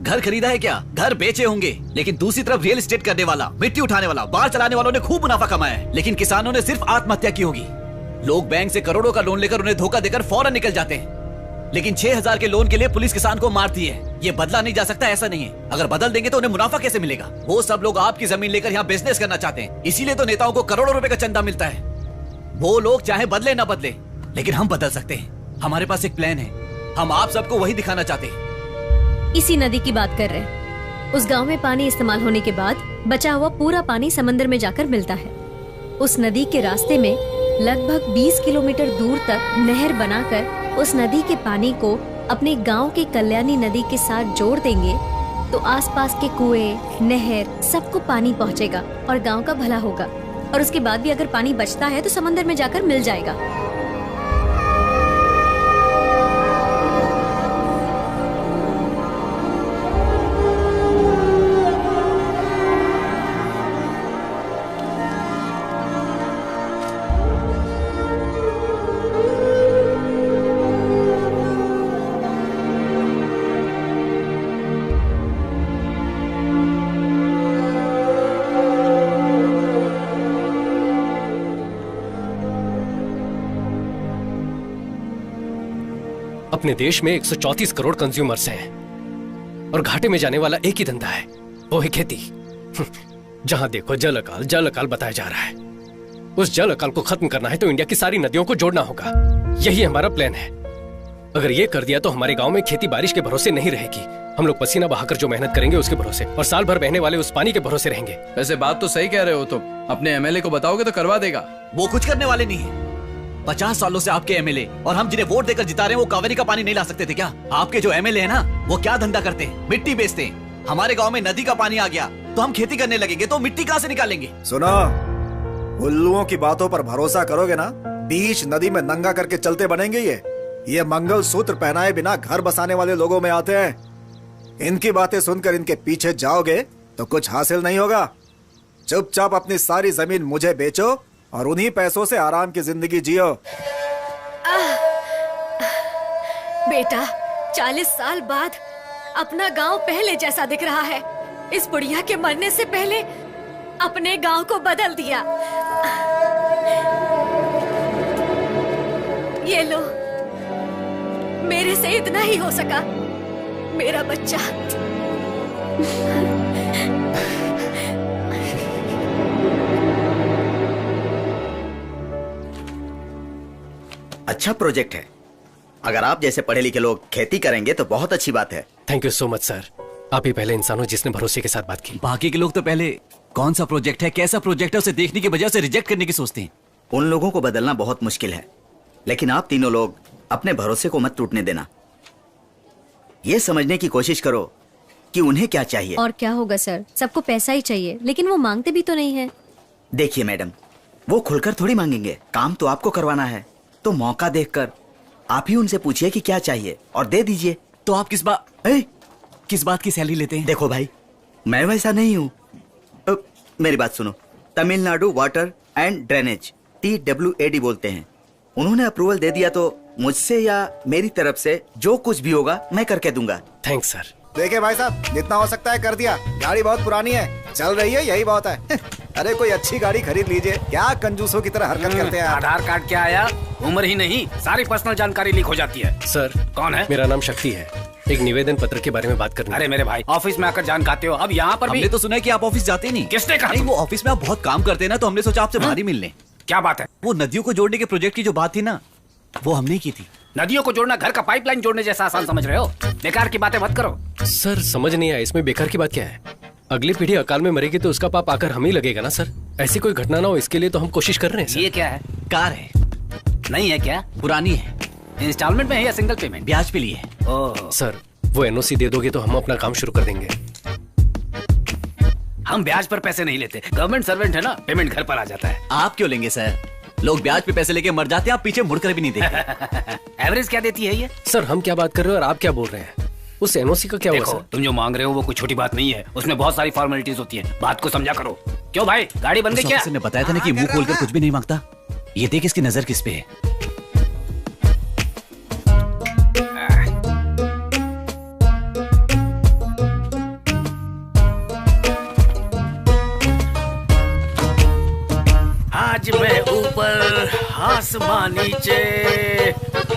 घर खरीदा है क्या? घर बेचे होंगे, लेकिन दूसरी तरफ रियल एस्टेट करने वाला, मिट्टी उठाने वाला, बाढ़ चलाने वालों ने खूब मुनाफा कमाया है, लेकिन किसानों ने सिर्फ आत्महत्या की होगी। लोग बैंक से करोड़ों का लोन लेकर उन्हें धोखा देकर फौरन निकल जाते हैं। लेकिन 6,000 के लोन के लिए पुलिस किसान को मारती है। ये बदला नहीं जा सकता, ऐसा नहीं है। अगर बदल देंगे तो उन्हें मुनाफा कैसे मिलेगा? वो सब लोग आपकी जमीन लेकर यहाँ बिजनेस करना चाहते हैं, इसीलिए तो नेताओं को करोड़ों रुपए का चंदा मिलता है। वो लोग चाहे बदले ना बदले, लेकिन हम बदल सकते हैं। हमारे पास एक प्लान है, हम आप सबको वही दिखाना चाहते हैं। इसी नदी की बात कर रहे हैं। उस गांव में पानी इस्तेमाल होने के बाद बचा हुआ पूरा पानी समंदर में जाकर मिलता है। उस नदी के रास्ते में लगभग 20 किलोमीटर दूर तक नहर बनाकर उस नदी के पानी को अपने गांव के कल्याणी नदी के साथ जोड़ देंगे तो आसपास के कुएं, नहर सबको पानी पहुंचेगा और गांव का भला होगा। और उसके बाद भी अगर पानी बचता है तो समंदर में जाकर मिल जाएगा। अपने देश में 134 करोड़ कंज्यूमर्स हैं और घाटे में जाने वाला एक ही धंधा है, वो है खेती। जहां देखो जल अकाल बताया जा रहा है। उस जल अकाल को खत्म करना है तो इंडिया की सारी नदियों को जोड़ना होगा। यही हमारा प्लान है। अगर ये कर दिया तो हमारे गांव में खेती बारिश के भरोसे नहीं रहेगी। हम लोग पसीना बहाकर जो मेहनत करेंगे उसके भरोसे, और साल भर बहने वाले उस पानी के भरोसे रहेंगे। वैसे बात तो सही कह रहे हो तुम। अपने एमएलए को बताओगे तो करवा देगा। वो कुछ करने वाले नहीं है। 50 सालों से आपके एमएलए और हम जिन्हें वोट देकर जिता रहे हैं वो कावेरी का पानी नहीं ला सकते थे क्या? आपके जो एमएलए है ना, वो क्या धंधा करते हैं? मिट्टी बेचते हैं। हमारे गांव में नदी का पानी आ गया तो हम खेती करने लगेंगे, तो मिट्टी कहां से निकालेंगे? सुनो, उल्लुओं की बातों पर भरोसा करोगे ना, बीच नदी में नंगा करके चलते बनेंगे। ये मंगल सूत्र पहनाए बिना घर बसाने वाले लोगों में आते हैं। इनकी बातें सुनकर इनके पीछे जाओगे तो कुछ हासिल नहीं होगा। चुपचाप अपनी सारी जमीन मुझे बेचो और उन्हीं पैसों से आराम की जिंदगी जियो। बेटा, 40 साल बाद अपना गांव पहले जैसा दिख रहा है। इस बुढ़िया के मरने से पहले अपने गांव को बदल दिया। ये लो, मेरे से इतना ही हो सका। मेरा बच्चा। अच्छा प्रोजेक्ट है। अगर आप जैसे पढ़े लिखे लोग खेती करेंगे तो बहुत अच्छी बात है। Thank you so much sir. आप ही पहले इंसान हो जिसने भरोसे के साथ बात की। बाकी के लोग तो पहले कौन सा प्रोजेक्ट है, कैसा प्रोजेक्ट है, उसे देखने की वजह से रिजेक्ट करने की सोचते हैं। उन लोगों को बदलना बहुत मुश्किल है, लेकिन आप तीनों लोग अपने भरोसे को मत टूटने देना। ये समझने की कोशिश करो कि उन्हें क्या चाहिए। और क्या होगा सर, सबको पैसा ही चाहिए, लेकिन वो मांगते भी तो नहीं है। देखिए मैडम, वो खुलकर थोड़ी मांगेंगे। काम तो आपको करवाना है, तो मौका देखकर आप ही उनसे पूछिए कि क्या चाहिए और दे दीजिए। तो आप किस बात की सैलरी लेते हैं? देखो भाई, मैं वैसा नहीं हूँ। मेरी बात सुनो। Tamil Nadu water and drainage, TWAD बोलते हैं। उन्होंने अप्रूवल दे दिया तो मुझसे या मेरी तरफ से जो कुछ भी होगा मैं करके दूंगा। Thanks sir. देखिए भाई साहब, जितना हो सकता है कर दिया। गाड़ी बहुत पुरानी है, चल रही है, यही बहुत है। अरे कोई अच्छी गाड़ी खरीद लीजिए। क्या कंजूसों की तरह हरकत करते हैं। आधार कार्ड क्या आया? उम्र ही नहीं, सारी पर्सनल जानकारी लीक हो जाती है। सर, कौन है? मेरा नाम शक्ति है। एक निवेदन पत्र के बारे में बात करनी। अरे मेरे भाई, ऑफिस में आकर जान खाते हो, अब यहाँ पर भी। हमने तो सुना है कि आप ऑफिस जाते नहीं। किसने कहा? नहीं, वो ऑफिस में आप बहुत काम करते हैं ना, तो हमने सोचा आपसे बाहर ही मिल लें। क्या बात है? वो नदियों को जोड़ने के प्रोजेक्ट की जो बात थी ना, वो हमने की थी। नदियों को जोड़ना घर का पाइपलाइन जोड़ने जैसा आसान समझ रहे हो? बेकार की बातें मत करो। सर समझ नहीं आया, इसमें बेकार की बात क्या है? अगली पीढ़ी अकाल में मरेगी तो उसका पाप आकर हम ही लगेगा ना सर। ऐसी कोई घटना ना हो, इसके लिए तो हम कोशिश कर रहे हैं सर। ये क्या है? कार है। नहीं है क्या? पुरानी है। इंस्टॉलमेंट में है या सिंगल पेमेंट? ब्याज पे लिए। ओह सर, वो NOC दे दोगे तो हम अपना काम शुरू कर देंगे। हम ब्याज पर पैसे नहीं लेते, गवर्नमेंट सर्वेंट है ना, पेमेंट घर पर आ जाता है। आप क्यों लेंगे सर? लोग ब्याज पे पैसे लेके मर जाते हैं, आप पीछे मुड़कर भी नहीं देखते। एवरेज क्या देती है ये? सर हम क्या बात कर रहे हो और आप क्या बोल रहे हैं? उस NOC का क्या हुआ सर? तुम जो मांग रहे हो वो कोई छोटी बात नहीं है, उसमें बहुत सारी फॉर्मेलिटीज होती है। बात को समझा करो। क्यों भाई, गाड़ी बन गई क्या? ने बताया था ना कि मुंह खोलकर कुछ भी नहीं मांगता। ये देख इसकी नजर किस पे है। हाँ आज मैं ऊपर आसमां नीचे,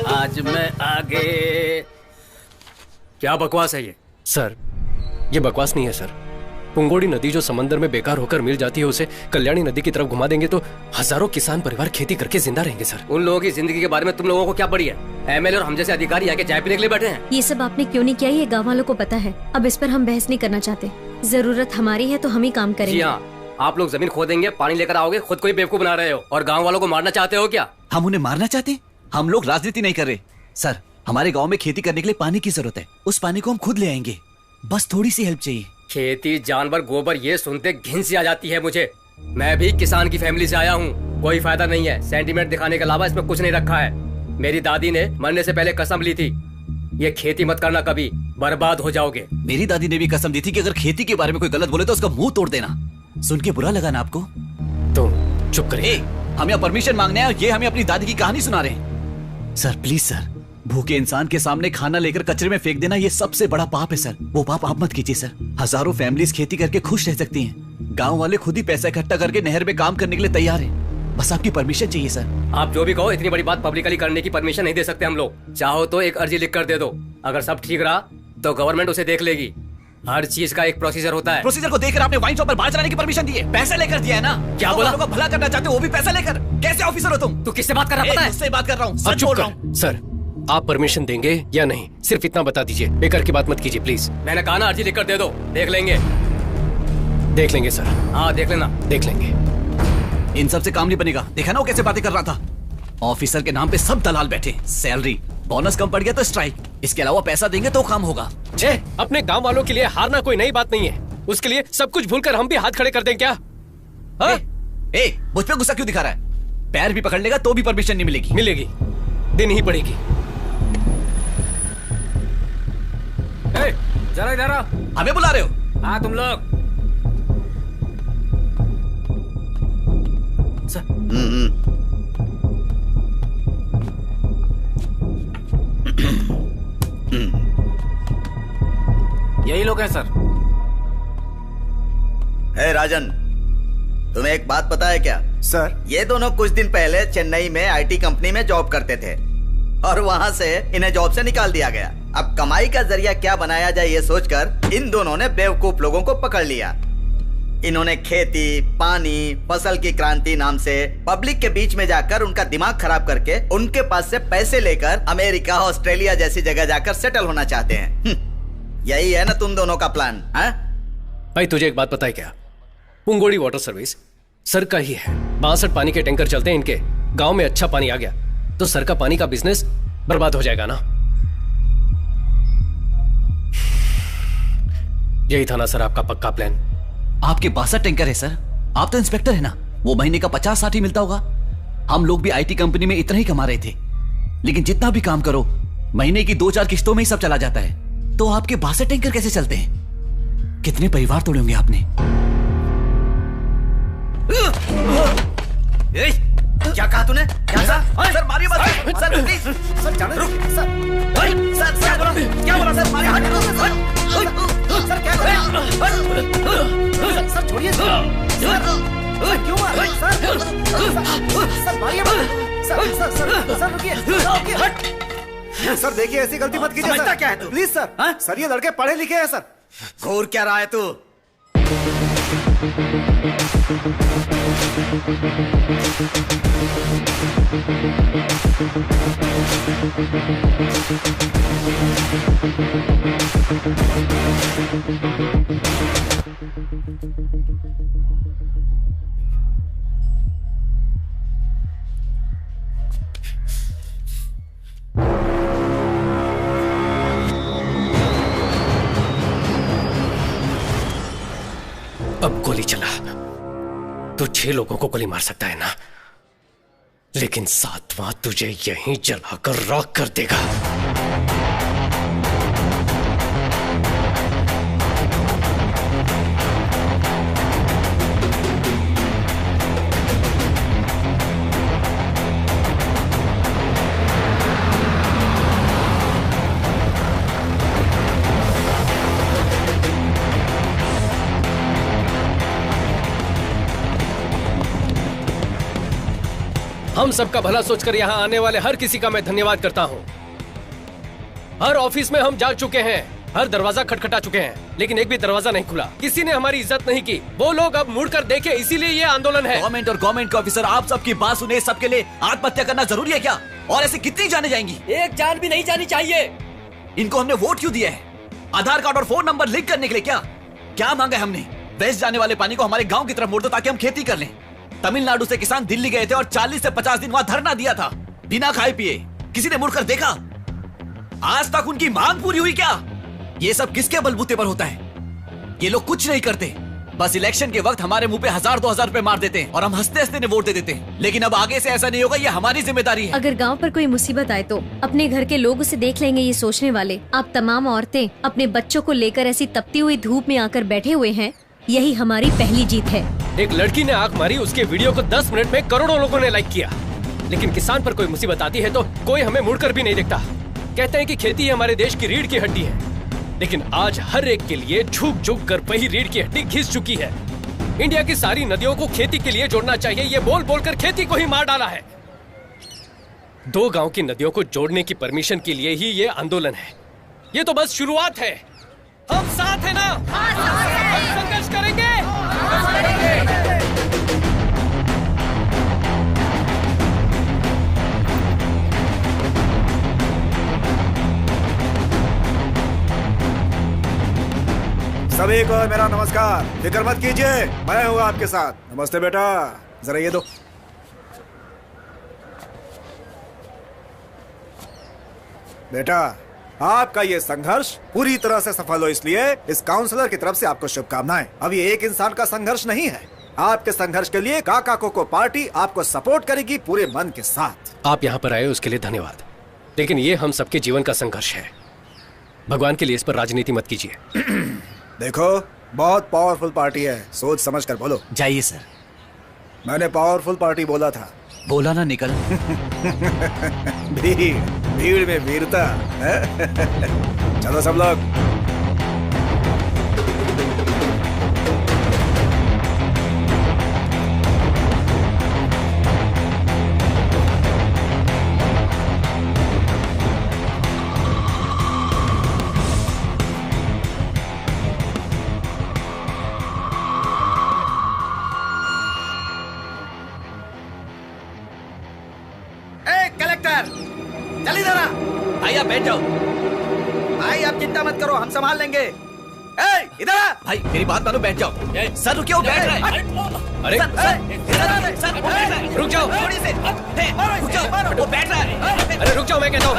आज मैं आगे। क्या बकवास है ये? सर ये बकवास नहीं है सर। पुंगोड़ी नदी जो समंदर में बेकार होकर मिल जाती है, उसे कल्याणी नदी की तरफ घुमा देंगे तो हजारों किसान परिवार खेती करके जिंदा रहेंगे सर। उन लोगों की जिंदगी के बारे में तुम लोगों को क्या पड़ी है? एमएलए और हम जैसे अधिकारी आके चाय पीने के लिए बैठे हैं। ये सब आपने क्यों नहीं किया ये गाँव वालों को पता है। अब इस पर हम बहस नहीं करना चाहते। जरूरत हमारी है तो हम ही काम करेंगे। जी हाँ, आप लोग जमीन खोदेंगे, पानी लेकर आओगे, खुद को ही बेवकूफ बना रहे हो और गाँव वालों को मारना चाहते हो क्या? हम उन्हें मारना चाहते हैं? हम लोग राजनीति नहीं कर रहे सर। हमारे गांव में खेती करने के लिए पानी की जरूरत है, उस पानी को हम खुद ले आएंगे, बस थोड़ी सी हेल्प चाहिए। खेती, जानवर, गोबर, ये सुनते घिन सी आ जाती है मुझे। मैं भी किसान की फैमिली से आया हूँ, कोई फायदा नहीं है। सेंटीमेंट दिखाने के अलावा इसमें कुछ नहीं रखा है। मेरी दादी ने मरने से पहले कसम ली थी, ये खेती मत करना, कभी बर्बाद हो जाओगे। मेरी दादी ने भी कसम दी थी कि अगर खेती के बारे में कोई गलत बोले तो उसका मुंह तोड़ देना। सुन के बुरा लगा ना आपको? तो चुप करिए। हम यहाँ परमिशन मांगने आए, ये हमें अपनी दादी की कहानी सुना रहे हैं। सर प्लीज सर, भूखे इंसान के सामने खाना लेकर कचरे में फेंक देना ये सबसे बड़ा पाप है सर। वो पाप आप मत कीजिए सर। हजारों फैमिलीज खेती करके खुश रह सकती हैं। गांव वाले खुद ही पैसा इकट्ठा करके नहर में काम करने के लिए तैयार हैं। बस आपकी परमिशन चाहिए सर। आप जो भी कहो, इतनी बड़ी बात पब्लिकली करने की परमिशन नहीं दे सकते हम लोग। चाहो तो एक अर्जी लिख कर दे दो, अगर सब ठीक रहा तो गवर्नमेंट उसे देख लेगी। हर चीज का एक प्रोसीजर होता है। प्रोसीजर को देखकर आपने वाइन शॉप पर बाहर चलाने की परमिशन दी है, पैसा लेकर दिया है ना? क्या बोला? को भला करना चाहते हो, वो भी पैसा लेकर। कैसे ऑफिसर हो तुम? तू किससे बात कर रहा है? पता है? मुझसे बात कर रहा हूँ, अब सच चुप बोल रहा कर। हूँ। सर आप परमिशन देंगे या नहीं, सिर्फ इतना बता दीजिए। बेकार की बात मत कीजिए प्लीज। मैंने कहा ना, अर्जी लिख कर दे दो, देख लेंगे। देख लेंगे सर। हाँ देख लेना। देख लेंगे। इन सब से काम नहीं बनेगा। देखा ना वो कैसे बातें कर रहा था। ऑफिसर के नाम पे सब दलाल बैठे, सैलरी, बोनस कम पड़ गया तो स्ट्राइक, इसके अलावा पैसा देंगे तो काम होगा। अपने गांव वालों के लिए हारना कोई नई बात नहीं है। उसके लिए सब कुछ भूलकर हम भी हाथ खड़े कर दें क्या? मुझ पे गुस्सा क्यों दिखा रहा है? पैर भी पकड़ लेगा तो भी परमिशन नहीं मिलेगी। मिलेगी, दिन ही पड़ेगी। जरा इधर आओ। हमें बुला रहे हो? हाँ तुम लोग। यही लोग हैं सर। है राजन, तुम्हें एक बात पता है क्या? सर ये दोनों कुछ दिन पहले चेन्नई में आईटी कंपनी में जॉब करते थे और वहां से इन्हें जॉब से निकाल दिया गया। अब कमाई का जरिया क्या बनाया जाए ये सोचकर इन दोनों ने बेवकूफ लोगों को पकड़ लिया। इन्होंने खेती, पानी, फसल की क्रांति नाम से पब्लिक के बीच में जाकर उनका दिमाग खराब करके उनके पास से पैसे लेकर अमेरिका, ऑस्ट्रेलिया जैसी जगह जाकर सेटल होना चाहते हैं। यही है ना तुम दोनों का प्लान? भाई तुझे एक बात पता है क्या? पुंगोड़ी वाटर सर्विस सर का ही है। 62 पानी के टैंकर चलते हैं इनके। गांव में अच्छा पानी आ गया तो सर का पानी का बिजनेस बर्बाद हो जाएगा ना। यही था ना सर आपका पक्का प्लान? आपके 62 टैंकर है सर। आप तो इंस्पेक्टर है ना, वो महीने का 50-60 ही मिलता होगा। हम लोग भी आईटी कंपनी में इतना ही कमा रहे थे, लेकिन जितना भी काम करो महीने की 2-4 किस्तों में ही सब चला जाता है। तो आपके 62 टैंकर कैसे चलते हैं? कितने परिवार तोड़े होंगे आपने? क्या कहा तूने? क्या सर मारिए मत सर, प्लीज सर, जाने रुक सर। सर क्या बोला सर? मारिए सर, क्या सर, छोड़िए सर, क्यों मार सर? मारिए सर, रुकिए सर। देखिए ऐसी गलती मत कीजिए सर। क्या है तू? Please sir. सर ये लड़के पढ़े लिखे हैं सर। घूर क्या रहा है तू? अब गोली चला तो 6 लोगों को गोली मार सकता है ना, लेकिन 7वां तुझे यहीं जलाकर राख कर देगा। हम सबका भला सोचकर यहाँ आने वाले हर किसी का मैं धन्यवाद करता हूँ। हर ऑफिस में हम जा चुके हैं, हर दरवाजा खटखटा चुके हैं, लेकिन एक भी दरवाजा नहीं खुला। किसी ने हमारी इज्जत नहीं की। वो लोग अब मुड़कर देखे, इसीलिए ये आंदोलन है। गवर्नमेंट और गवर्नमेंट के ऑफिसर, आप सबकी बात सुने। सबके लिए आत्महत्या करना जरूरी है क्या? और ऐसे कितनी जाने जाएंगी? एक जान भी नहीं जानी चाहिए। इनको हमने वोट क्यों दिया है? आधार कार्ड और फोन नंबर लिंक करने के लिए क्या? क्या मांगा है हमने? वेस्ट जाने वाले पानी को हमारे गांव की तरफ मोड़ दो ताकि हम खेती कर लें। तमिलनाडु से किसान दिल्ली गए थे और 40 से 50 दिन वहां धरना दिया था, बिना खाए पिए। किसी ने मुड़कर देखा? आज तक उनकी मांग पूरी हुई क्या? ये सब किसके बलबूते पर होता है? ये लोग कुछ नहीं करते, बस इलेक्शन के वक्त हमारे मुंह पे 1000-2000 रुपए मार देते हैं और हम हंसते हंसते वोट दे देते हैं। लेकिन अब आगे से ऐसा नहीं होगा, ये हमारी जिम्मेदारी है। अगर गांव पर कोई मुसीबत आए तो अपने घर के लोग उसे देख लेंगे, ये सोचने वाले आप तमाम औरतें अपने बच्चों को लेकर ऐसी तपती हुई धूप में आकर बैठे हुए हैं, यही हमारी पहली जीत है। एक लड़की ने आंख मारी, उसके वीडियो को 10 मिनट में करोड़ों लोगों ने लाइक किया। लेकिन किसान पर कोई मुसीबत आती है तो कोई हमें मुड़कर भी नहीं देखता। कहते हैं कि खेती ही हमारे देश की रीढ़ की हड्डी है, लेकिन आज हर एक के लिए झुक झुक कर वही रीढ़ की हड्डी घिस चुकी है। इंडिया की सारी नदियों को खेती के लिए जोड़ना चाहिए, ये बोल बोलकर खेती को ही मार डाला है। 2 गांव की नदियों को जोड़ने की परमिशन के लिए ही ये आंदोलन है। ये तो बस शुरुआत है। हम साथ हैं ना? हम संघर्ष करेंगे। सभी को मेरा नमस्कार। फिक्र मत कीजिए, मैं हूँ आपके साथ। नमस्ते बेटा, जरा ये दो। बेटा, आपका ये संघर्ष पूरी तरह से सफल हो, इसलिए इस काउंसलर की तरफ से आपको शुभकामनाएं। अब ये एक इंसान का संघर्ष नहीं है। आपके संघर्ष के लिए काका कोको पार्टी आपको सपोर्ट करेगी पूरे मन के साथ। आप यहाँ पर आए उसके लिए धन्यवाद, लेकिन ये हम सबके जीवन का संघर्ष है। भगवान के लिए इस पर राजनीति मत कीजिए। देखो, बहुत पावरफुल पार्टी है, सोच समझ कर बोलो। जाइए सर। मैंने पावरफुल पार्टी बोला था। बोला ना निकल। भीड़ में वीरता। चलो सब लोग। जल्दी जरा। भाई आप बैठ जाओ। भाई आप चिंता मत करो, हम संभाल लेंगे। इधर आ। भाई मेरी बात मानो, बैठ जाओ। सर रुकिए, वो बैठ रहा है। अरे सर, रुक जाओ। रुक जाओ, वो बैठ रहा है। अरे रुक जाओ, मैं कहता हूँ।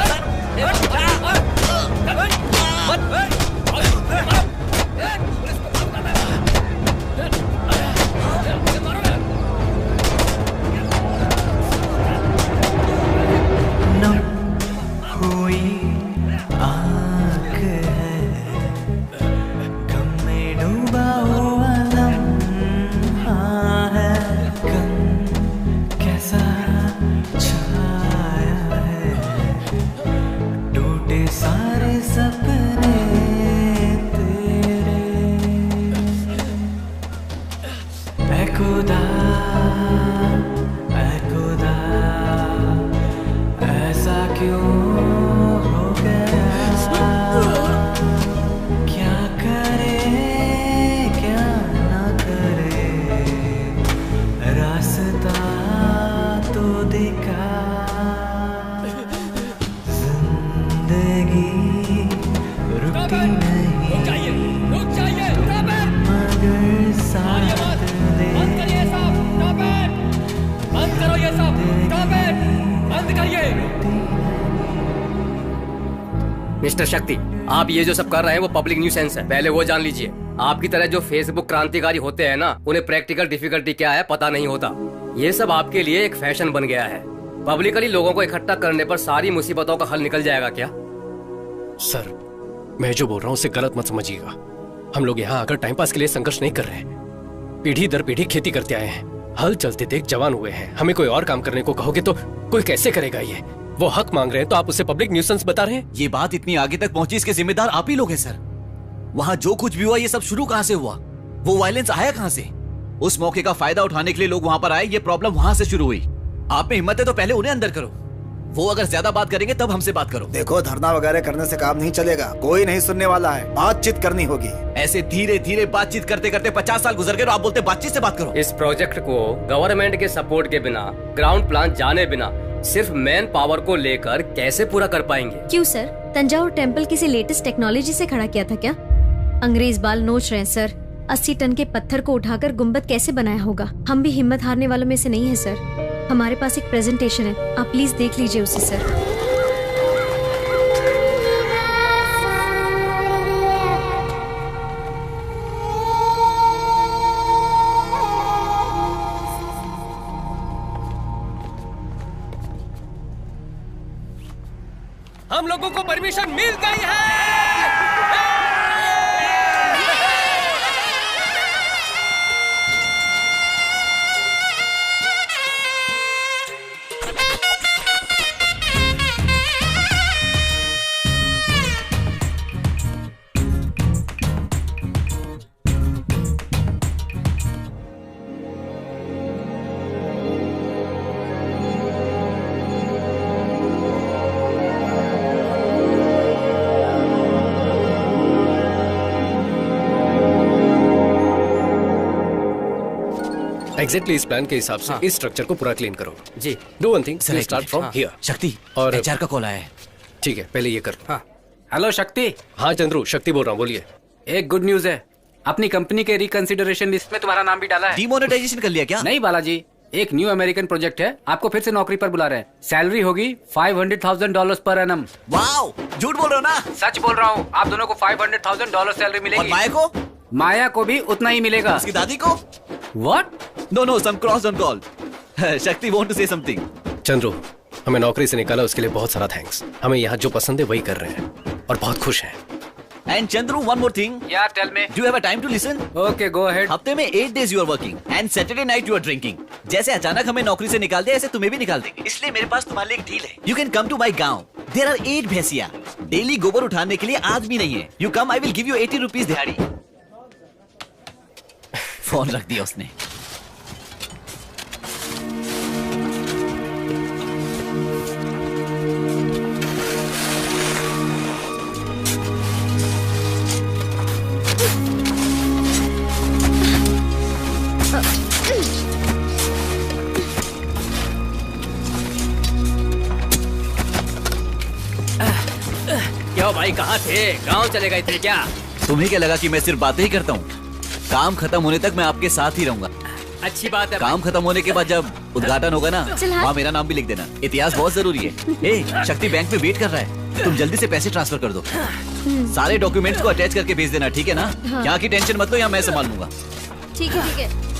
मिस्टर शक्ति, आप ये जो सब कर रहे हैं वो पब्लिक न्यूसेंस है, पहले वो जान लीजिए। आपकी तरह जो फेसबुक क्रांतिकारी होते हैं ना, उन्हें प्रैक्टिकल डिफिकल्टी क्या है पता नहीं होता। ये सब आपके लिए एक फैशन बन गया है। पब्लिकली लोगों को इकट्ठा करने पर सारी मुसीबतों का हल निकल जाएगा क्या? सर, मैं जो बोल रहा हूँ उसे गलत मत समझिएगा। हम लोग यहाँ आकर टाइम पास के लिए संघर्ष नहीं कर रहे। पीढ़ी दर पीढ़ी खेती करते आए हैं, हल चलते देख जवान हुए हैं। हमें कोई और काम करने को कहोगे तो कोई कैसे करेगा? ये वो हक मांग रहे हैं तो आप उसे पब्लिक न्यूसेंस बता रहे हैं। ये बात इतनी आगे तक पहुंची, इसके जिम्मेदार आप ही लोग हैं सर। वहाँ जो कुछ भी हुआ, ये सब शुरू कहाँ से हुआ? वो वायलेंस आया कहाँ से? उस मौके का फायदा उठाने के लिए लोग वहाँ पर आए, ये प्रॉब्लम वहाँ से शुरू हुई। आप में हिम्मत है तो पहले उन्हें अंदर करो। वो अगर ज्यादा बात करेंगे तब हमसे बात करो। देखो, धरना वगैरह करने से काम नहीं चलेगा, कोई नहीं सुनने वाला है, बातचीत करनी होगी। ऐसे धीरे धीरे बातचीत करते करते 50 साल गुजर गए और आप बोलते बातचीत से बात करो। इस प्रोजेक्ट को गवर्नमेंट के सपोर्ट के बिना, ग्राउंड प्लान जाने बिना, सिर्फ मैन पावर को लेकर कैसे पूरा कर पाएंगे? क्यों सर, तंजावुर टेम्पल किसी लेटेस्ट टेक्नोलॉजी से खड़ा किया था क्या? अंग्रेज बाल नोच रहे हैं सर। 80 टन के पत्थर को उठाकर गुम्बद कैसे बनाया होगा? हम भी हिम्मत हारने वालों में से नहीं है सर। हमारे पास एक प्रेजेंटेशन है, आप प्लीज देख लीजिए उसे सर। हम लोगों को परमिशन मिल गई है। एग्जैक्टली इस प्लान के हिसाब से इस स्ट्रक्चर को पूरा क्लीन करो। जी। Do one thing, start from here. Shakti, और एचआर का कॉल आया है। ठीक है, पहले ये कर। हाँ। हेलो शक्ति। हाँ चंद्रू, शक्ति बोल रहा हूँ, बोलिए। एक गुड न्यूज है, अपनी कंपनी के रिकंसिडरेशन लिस्ट में तुम्हारा नाम भी डाला है। डिमोनेटाइजेशन कर लिया क्या? नहीं बालाजी, एक न्यू अमेरिकन प्रोजेक्ट है, आपको फिर से नौकरी पर बुला रहे हैं। सैलरी होगी $500,000 पर एनम। वाओ, झूठ बोल रहे हो ना? सच बोल रहा हूँ, आप दोनों को $500,000 सैलरी मिलेगी। और माया को? माया को भी उतना ही मिलेगा। उसकी दादी को? What? No, some crossed on call. शक्ति want to say something. Chandru, हमें नौकरी से निकाला उसके लिए बहुत सारा थैंक्स। हमें यहाँ जो पसंद है वही कर रहे हैं और बहुत खुश हैं। And Chandru, one more thing. Yeah, tell me. Do you have a time to listen? Okay, go ahead. हफ्ते में 8 days you are working and Saturday night you are drinking. जैसे अचानक हमें नौकरी से निकाल दे, ऐसे तुम्हें भी निकाल देंगे। इसलिए मेरे पास तुम्हारे लिए एक डील है। You can come to my गाँव. There are 8 भैंसिया। डेली गोबर उठाने के लिए आदमी नहीं है। You come, I will give you 80 rupees दिहाड़ी। फोन रख दिया उसने। क्यों भाई, कहाँ थे? गांव चले गए थे क्या? तुम्हें क्या लगा कि मैं सिर्फ बातें ही करता हूँ? काम खत्म होने तक मैं आपके साथ ही रहूंगा। अच्छी बात है। काम खत्म होने के बाद जब उद्घाटन होगा ना, वहाँ मेरा नाम भी लिख देना। इतिहास बहुत जरूरी है। ए, शक्ति बैंक में वेट कर रहा है, तुम जल्दी से पैसे ट्रांसफर कर दो। सारे डॉक्यूमेंट्स को अटैच करके भेज देना, ठीक है ना? हाँ। यहाँ की टेंशन मत लो, यहाँ मैं संभाल लूंगा। ठीक है, ठीक है।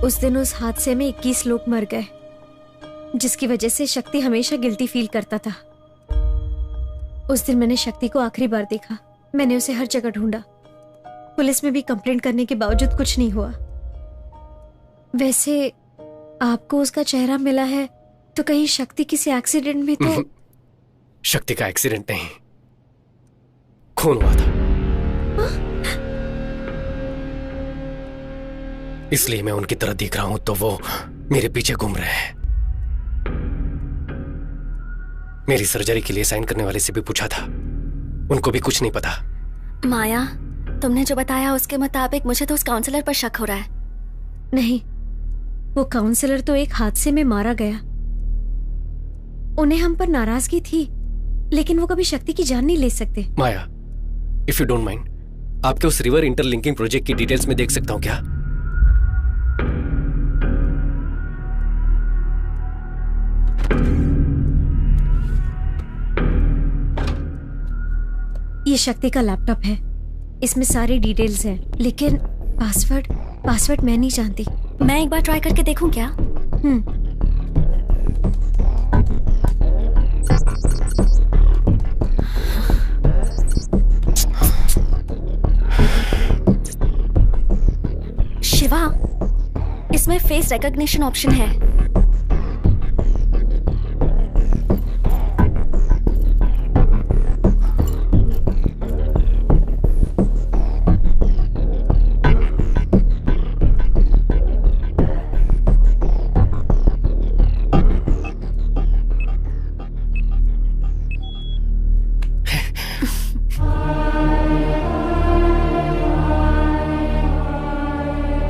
उस दिन उस हादसे में 21 लोग मर गए, जिसकी वजह से शक्ति हमेशा गिल्टी फील करता था। उस दिन मैंने शक्ति को आखिरी बार देखा। मैंने उसे हर जगह ढूंढा, पुलिस में भी कंप्लेंट करने के बावजूद कुछ नहीं हुआ। वैसे आपको उसका चेहरा मिला है तो कहीं शक्ति किसी एक्सीडेंट में तो? शक्ति का एक्सीडेंट नहीं, खून हुआ था। इसलिए मैं उनकी तरह दिख रहा हूं तो वो मेरे पीछे घूम रहे हैं। मेरी सर्जरी के लिए साइन करने वाले से भी पूछा था, उनको भी कुछ नहीं पता। माया, तुमने जो बताया उसके मुताबिक मुझे तो उस काउंसलर पर शक हो रहा है। नहीं, वो काउंसलर तो एक हादसे में मारा गया। उन्हें हम पर नाराजगी थी, लेकिन वो कभी शक्ति की जान नहीं ले सकते। माया, इफ यू डोंट माइंड, आपके उस रिवर इंटरलिंकिंग प्रोजेक्ट की डिटेल्स में देख सकता हूं क्या? ये शक्ति का लैपटॉप है, इसमें सारी डिटेल्स हैं, लेकिन पासवर्ड मैं नहीं जानती। मैं एक बार ट्राई करके देखूं क्या? शिवा, इसमें फेस रिकॉग्निशन ऑप्शन है।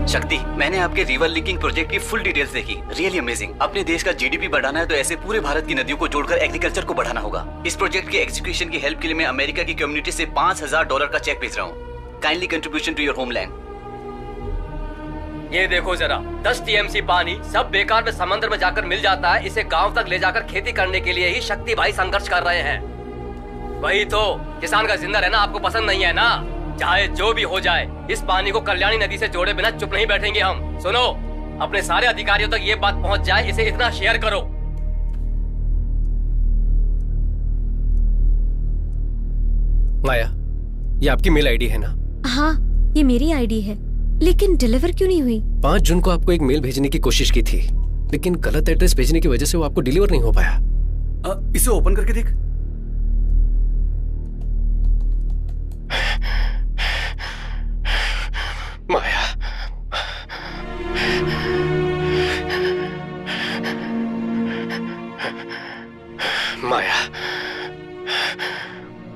शक्ति, मैंने आपके रिवर लिंकिंग प्रोजेक्ट की फुल डिटेल्स देखी। Really amazing. अपने देश का जीडीपी बढ़ाना है तो ऐसे पूरे भारत की नदियों को जोड़कर एग्रीकल्चर को बढ़ाना होगा। इस प्रोजेक्ट के एग्जीक्यूशन की हेल्प के लिए मैं अमेरिका की कम्युनिटी से $5000 का चेक भेज रहा हूँ। Kindly contribution to your homeland. ये देखो जरा, 10 TMC पानी सब बेकार में समंदर में जाकर मिल जाता है। इसे गांव तक ले जाकर खेती करने के लिए ही शक्ति भाई संघर्ष कर रहे हैं। वही तो, किसान का जिंदा रहना आपको पसंद नहीं है ना? चाहे जो भी हो जाए, इस पानी को कल्याणी नदी से जोड़े बिना चुप नहीं बैठेंगे हम। सुनो, अपने सारे अधिकारियों तक ये बात पहुंच जाए, इसे इतना शेयर करो। माया, ये आपकी मेल आईडी है ना? हाँ, ये मेरी आईडी है, लेकिन डिलीवर क्यों नहीं हुई? 5 जून को आपको एक मेल भेजने की कोशिश की थी, लेकिन गलत एड्रेस भेजने की वजह से वो आपको डिलीवर नहीं हो पाया। इसे ओपन करके देख। माया, माया,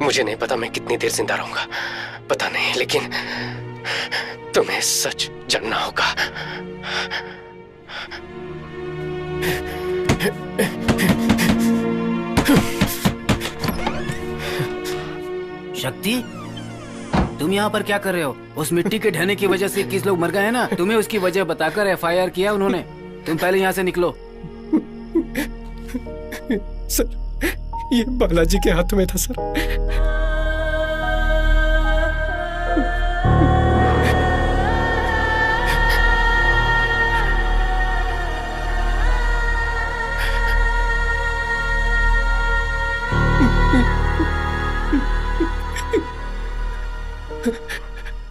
मुझे नहीं पता मैं कितनी देर जिंदा रहूंगा, पता नहीं, लेकिन तुम्हें सच जानना होगा। शक्ति, तुम यहाँ पर क्या कर रहे हो? उस मिट्टी के ढहने की वजह से 21 लोग मर गए हैं ना? तुम्हें उसकी वजह बताकर FIR किया उन्होंने। तुम पहले यहाँ से निकलो। सर, ये बालाजी के हाथों में था सर।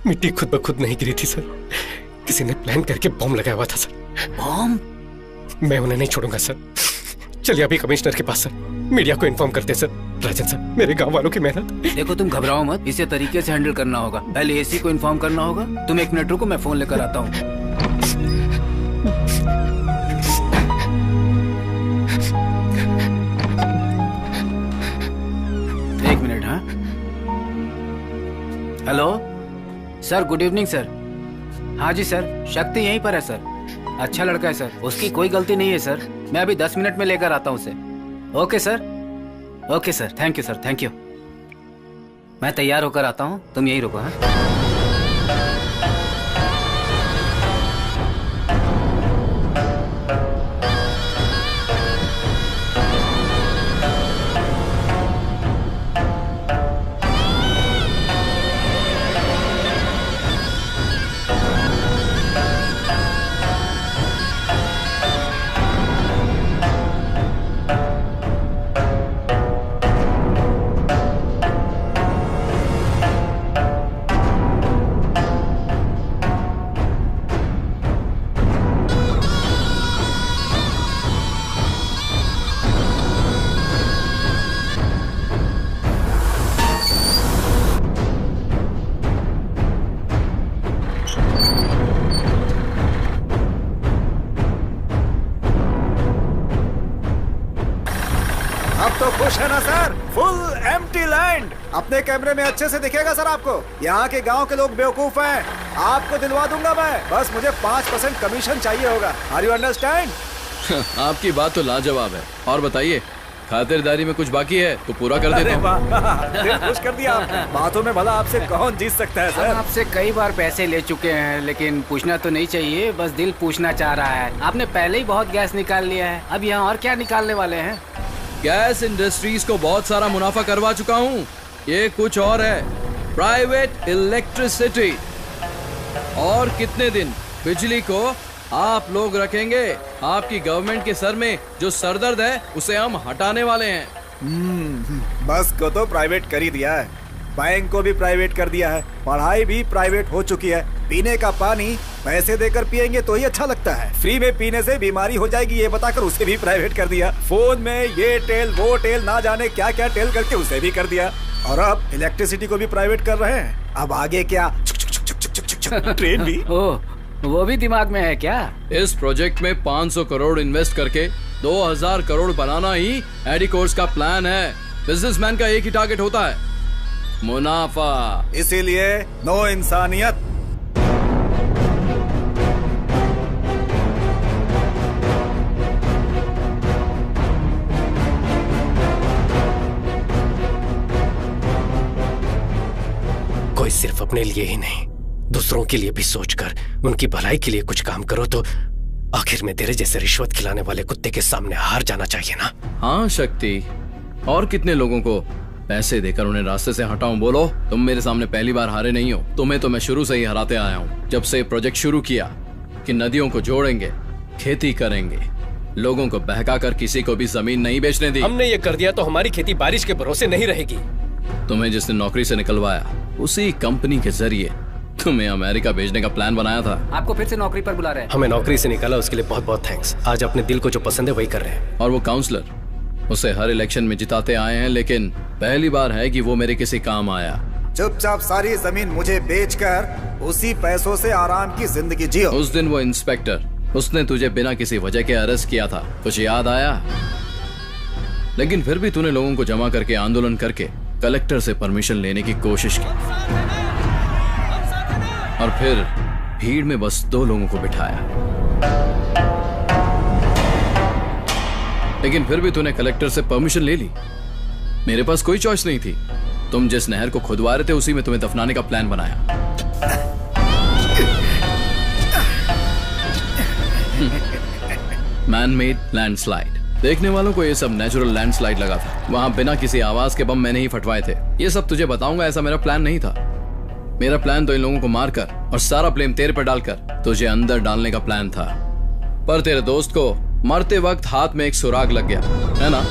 मिट्टी खुद ब खुद नहीं गिरी थी सर, किसी ने प्लान करके बॉम्ब लगाया हुआ था सर। बॉम्ब? मैं उन्हें नहीं छोड़ूंगा सर। चलिए अभी कमिश्नर के पास सर, मीडिया को इन्फॉर्म करते सर। राजन सर, मेरे गांव वालों की मेहनत। देखो, तुम घबराओ मत, इसे तरीके से हैंडल करना होगा। पहले AC को इन्फॉर्म करना होगा। तुम 1 मिनट रुको, मैं फोन लेकर आता हूँ। एक मिनट। हाँ, hello sir, good evening sir. हाँ जी सर, शक्ति यहीं पर है सर। अच्छा लड़का है सर, उसकी कोई गलती नहीं है सर। मैं अभी 10 मिनट में लेकर आता हूँ उसे। Okay sir, okay sir, thank you sir, thank you. मैं तैयार होकर आता हूँ, तुम यहीं रुको। हाँ, खुश है ना सर? Full empty land. अपने कैमरे में अच्छे से दिखेगा सर आपको। यहाँ के गांव के लोग बेवकूफ हैं। आपको दिलवा दूंगा मैं, बस मुझे 5% कमीशन चाहिए होगा। Are you understand? आपकी बात तो लाजवाब है। और बताइए, खातिरदारी में कुछ बाकी है तो पूरा कर देता हूँ। दिल खुश कर दिया आपने। बातों में भला आपसे कौन जीत सकता है सर? आपसे कई बार पैसे ले चुके हैं, लेकिन पूछना तो नहीं चाहिए, बस दिल पूछना चाह रहा है। आपने पहले ही बहुत गैस निकाल लिया है, अब यहाँ और क्या निकालने वाले हैं? गैस इंडस्ट्रीज को बहुत सारा मुनाफा करवा चुका हूँ। ये कुछ और है, प्राइवेट इलेक्ट्रिसिटी। और कितने दिन बिजली को आप लोग रखेंगे? आपकी गवर्नमेंट के सर में जो सरदर्द है उसे हम हटाने वाले हैं। बस को तो प्राइवेट कर ही दिया है, बैंक को भी प्राइवेट कर दिया है, पढ़ाई भी प्राइवेट हो चुकी है। पीने का पानी पैसे देकर पिएंगे तो ही अच्छा लगता है, फ्री में पीने से बीमारी हो जाएगी ये बताकर उसे भी प्राइवेट कर दिया। फोन में ये टेल वो टेल, ना जाने क्या क्या टेल करके उसे भी कर दिया। और अब इलेक्ट्रिसिटी को भी प्राइवेट कर रहे हैं। अब आगे क्या? ट्रेन भी। वो भी दिमाग में है क्या? इस प्रोजेक्ट में 500 करोड़ इन्वेस्ट करके 2000 करोड़ बनाना ही एडिकोर्स का प्लान है। बिजनेसमैन का एक ही टारगेट होता है, मुनाफा। इसीलिए नो इंसानियत। कोई सिर्फ अपने लिए ही नहीं, दूसरों के लिए भी सोचकर उनकी भलाई के लिए कुछ काम करो तो आखिर में तेरे जैसे रिश्वत खिलाने वाले कुत्ते के सामने हार जाना चाहिए ना। हाँ शक्ति, और कितने लोगों को पैसे देकर उन्हें रास्ते से हटाऊं? बोलो, तुम मेरे सामने पहली बार हारे नहीं हो। तुम्हें तो मैं शुरू से ही हराते आया हूँ। जब से प्रोजेक्ट शुरू किया कि नदियों को जोड़ेंगे, खेती करेंगे, लोगों को बहकाकर किसी को भी जमीन नहीं बेचने दी। हमने ये कर दिया तो हमारी खेती बारिश के भरोसे नहीं रहेगी। तुम्हें जिसने नौकरी से निकलवाया उसी कंपनी के जरिए तुम्हें अमेरिका भेजने का प्लान बनाया था। आपको फिर से नौकरी पर बुला रहे हैं। हमें नौकरी से निकाला उसके लिए बहुत बहुत थैंक्स। आज अपने दिल को जो पसंद है वही कर रहे हैं। और वो काउंसलर, उसे हर इलेक्शन में जिताते आए हैं, लेकिन पहली बार है कि वो मेरे किसी काम आया। चुपचाप सारी जमीन मुझे बेचकर उसी पैसों से आराम की जिंदगी जियो। उस दिन वो इंस्पेक्टर, उसने तुझे बिना किसी वजह के अरेस्ट किया था, कुछ याद आया? लेकिन फिर भी तूने लोगों को जमा करके आंदोलन करके कलेक्टर से परमिशन लेने की कोशिश की, और फिर भीड़ में बस 2 लोगों को बिठाया। लेकिन फिर भी तूने कलेक्टर से परमिशन ले ली। मेरे पास कोई चॉइस नहीं थी। तुम जिस नहर को खुदवा रहे थे उसी में तुम्हें दफनाने का प्लान बनाया। Man made landslide. देखने वालों को ये सब नेचुरल लैंडस्लाइड लगा था। वहां बिना किसी आवाज के बम मैंने ही फटवाए थे। ये सब तुझे बताऊंगा, ऐसा मेरा प्लान नहीं था। मेरा प्लान तो इन लोगों को मारकर और सारा ब्लेम तेरे पर डालकर तुझे अंदर डालने का प्लान था। पर तेरे दोस्त को मरते वक्त हाथ में एक सुराग लग गया, है ना?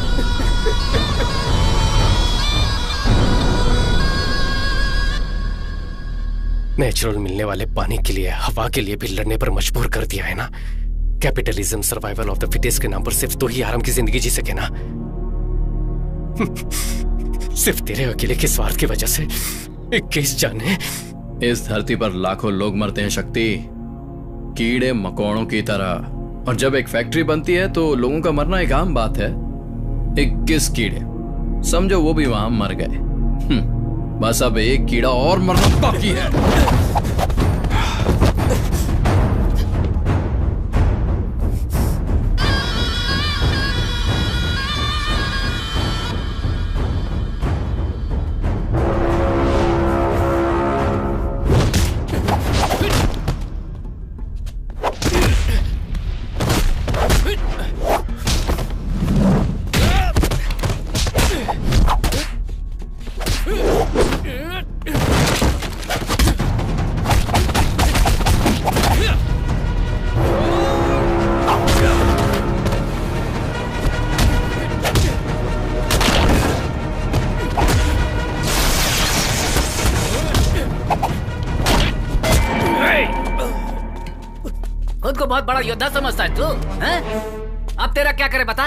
नेचुरल मिलने वाले पानी के लिए, हवा के लिए भी लड़ने पर मजबूर कर दिया है ना। Capitalism, survival of the fittest के नाम पर सिर्फ तो ही आराम की जिंदगी जी सके ना। सिर्फ तेरे अकेले के स्वार्थ की वजह से एक केस जाने। इस धरती पर लाखों लोग मरते हैं शक्ति, कीड़े मकोड़ों की तरह। और जब एक फैक्ट्री बनती है तो लोगों का मरना एक आम बात है। 21 कीड़े, समझो वो भी वहां मर गए। बस अब एक कीड़ा और मरना बाकी है। खुद को बहुत बड़ा योद्धा समझता है तू, हैं? अब तेरा क्या करे बता?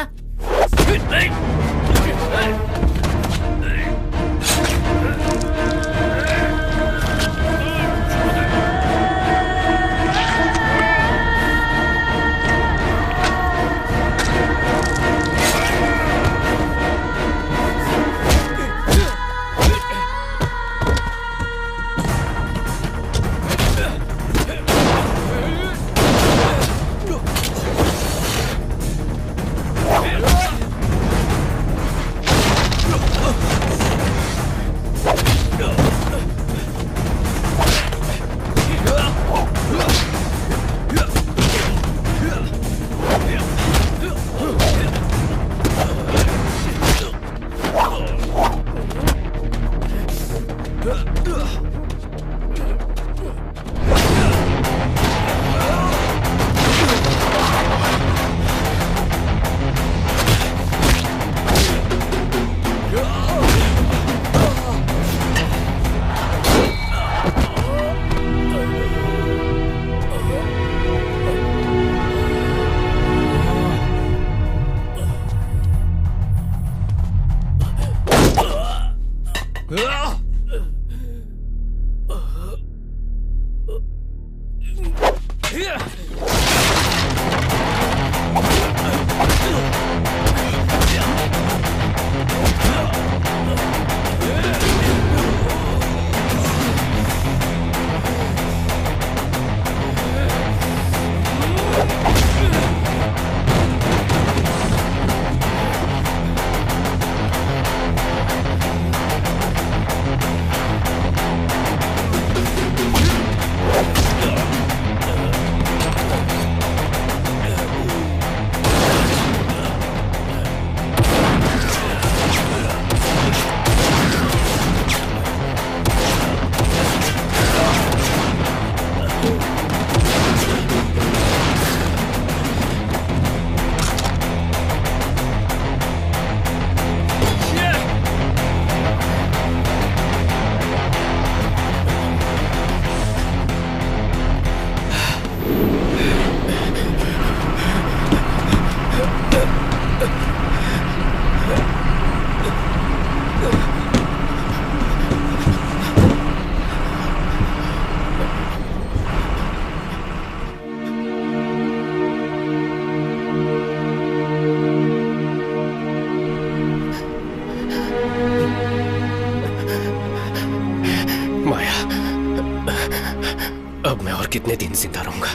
जिंदा रहूंगा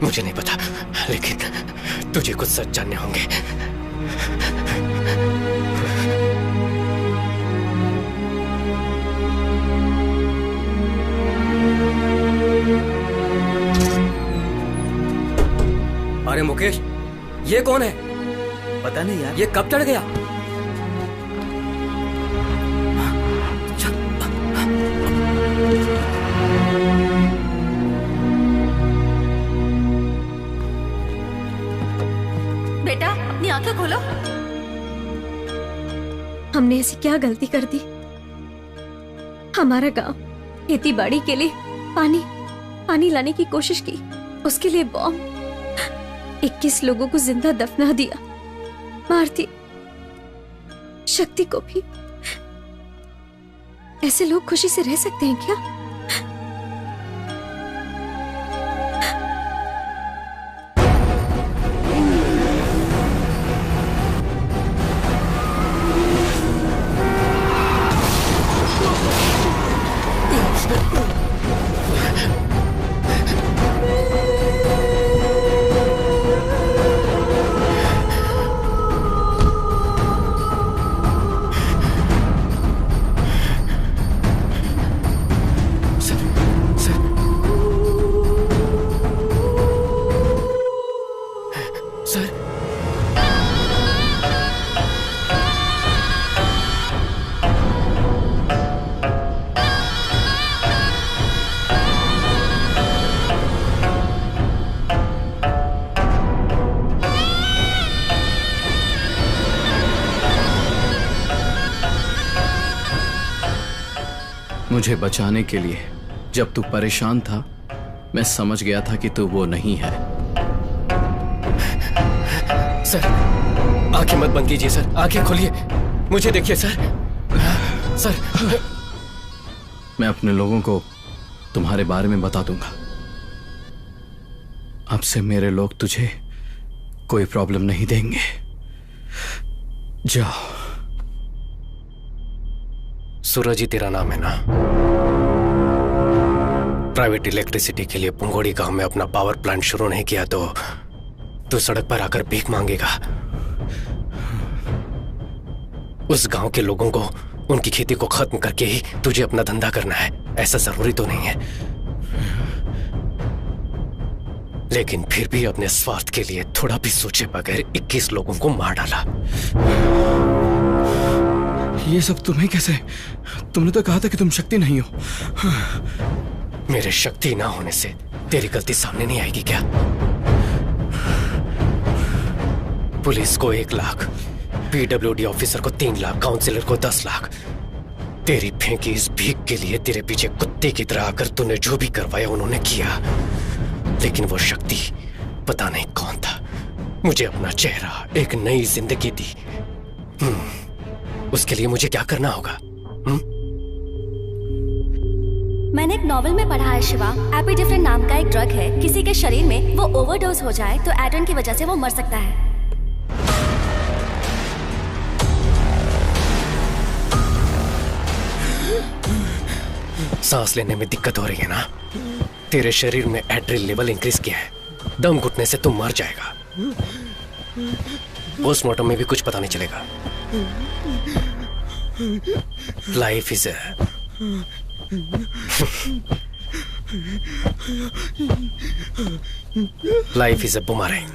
मुझे नहीं पता, लेकिन तुझे कुछ सच जानने होंगे। अरे मुकेश, ये कौन है? पता नहीं यार। ये कब चढ़ गया? बेटा अपनी आंखें खोलो। हमने ऐसी क्या गलती कर दी? हमारा गांव खेती बाड़ी के लिए पानी लाने की कोशिश की, उसके लिए बॉम्ब, 21 लोगों को जिंदा दफना दिया, मार दी शक्ति को भी। ऐसे लोग खुशी से रह सकते हैं क्या? मुझे बचाने के लिए जब तू परेशान था, मैं समझ गया था कि तू वो नहीं है। सर, आंखें मत बंद कीजिए सर, आंखें खोलिए, मुझे देखिए सर। सर, मैं अपने लोगों को तुम्हारे बारे में बता दूंगा। अब से मेरे लोग तुझे कोई प्रॉब्लम नहीं देंगे। जाओ। सूरज ही तेरा नाम है ना? प्राइवेट इलेक्ट्रिसिटी के लिए पुंगोड़ी गांव में अपना पावर प्लांट शुरू नहीं किया तो तू सड़क पर आकर भीख मांगेगा। उस गांव के लोगों को उनकी खेती को खत्म करके ही तुझे अपना धंधा करना है, ऐसा जरूरी तो नहीं है, लेकिन फिर भी अपने स्वार्थ के लिए थोड़ा भी सोचे बगैर 21 लोगों को मार डाला। ये सब तुम्हें कैसे? तुमने तो कहा था कि तुम शक्ति नहीं हो। मेरे शक्ति ना होने से तेरी गलती सामने नहीं आएगी क्या? पुलिस को 1 लाख, पीडब्ल्यूडी ऑफिसर को 3 लाख, काउंसिलर को 10 लाख। तेरी फेंकी इस भीख के लिए तेरे पीछे कुत्ते की तरह आकर तूने जो भी करवाया उन्होंने किया, लेकिन वो शक्ति पता नहीं कौन था, मुझे अपना चेहरा, एक नई जिंदगी दी। उसके लिए मुझे क्या करना होगा? मैंने एक नॉवेल में पढ़ा है शिवा, एपिडिफ्रिन नाम का एक ड्रग है, किसी के शरीर में वो ओवरडोज हो जाए तो एड्रेन की वजह से वो मर सकता है। सांस लेने में दिक्कत हो रही है ना? तेरे शरीर में एड्रेनल लेवल इंक्रीज किया है, दम घुटने से तुम मर जाएगा। पोस्टमार्टम में भी कुछ पता नहीं चलेगा। Life is life is a boomerang.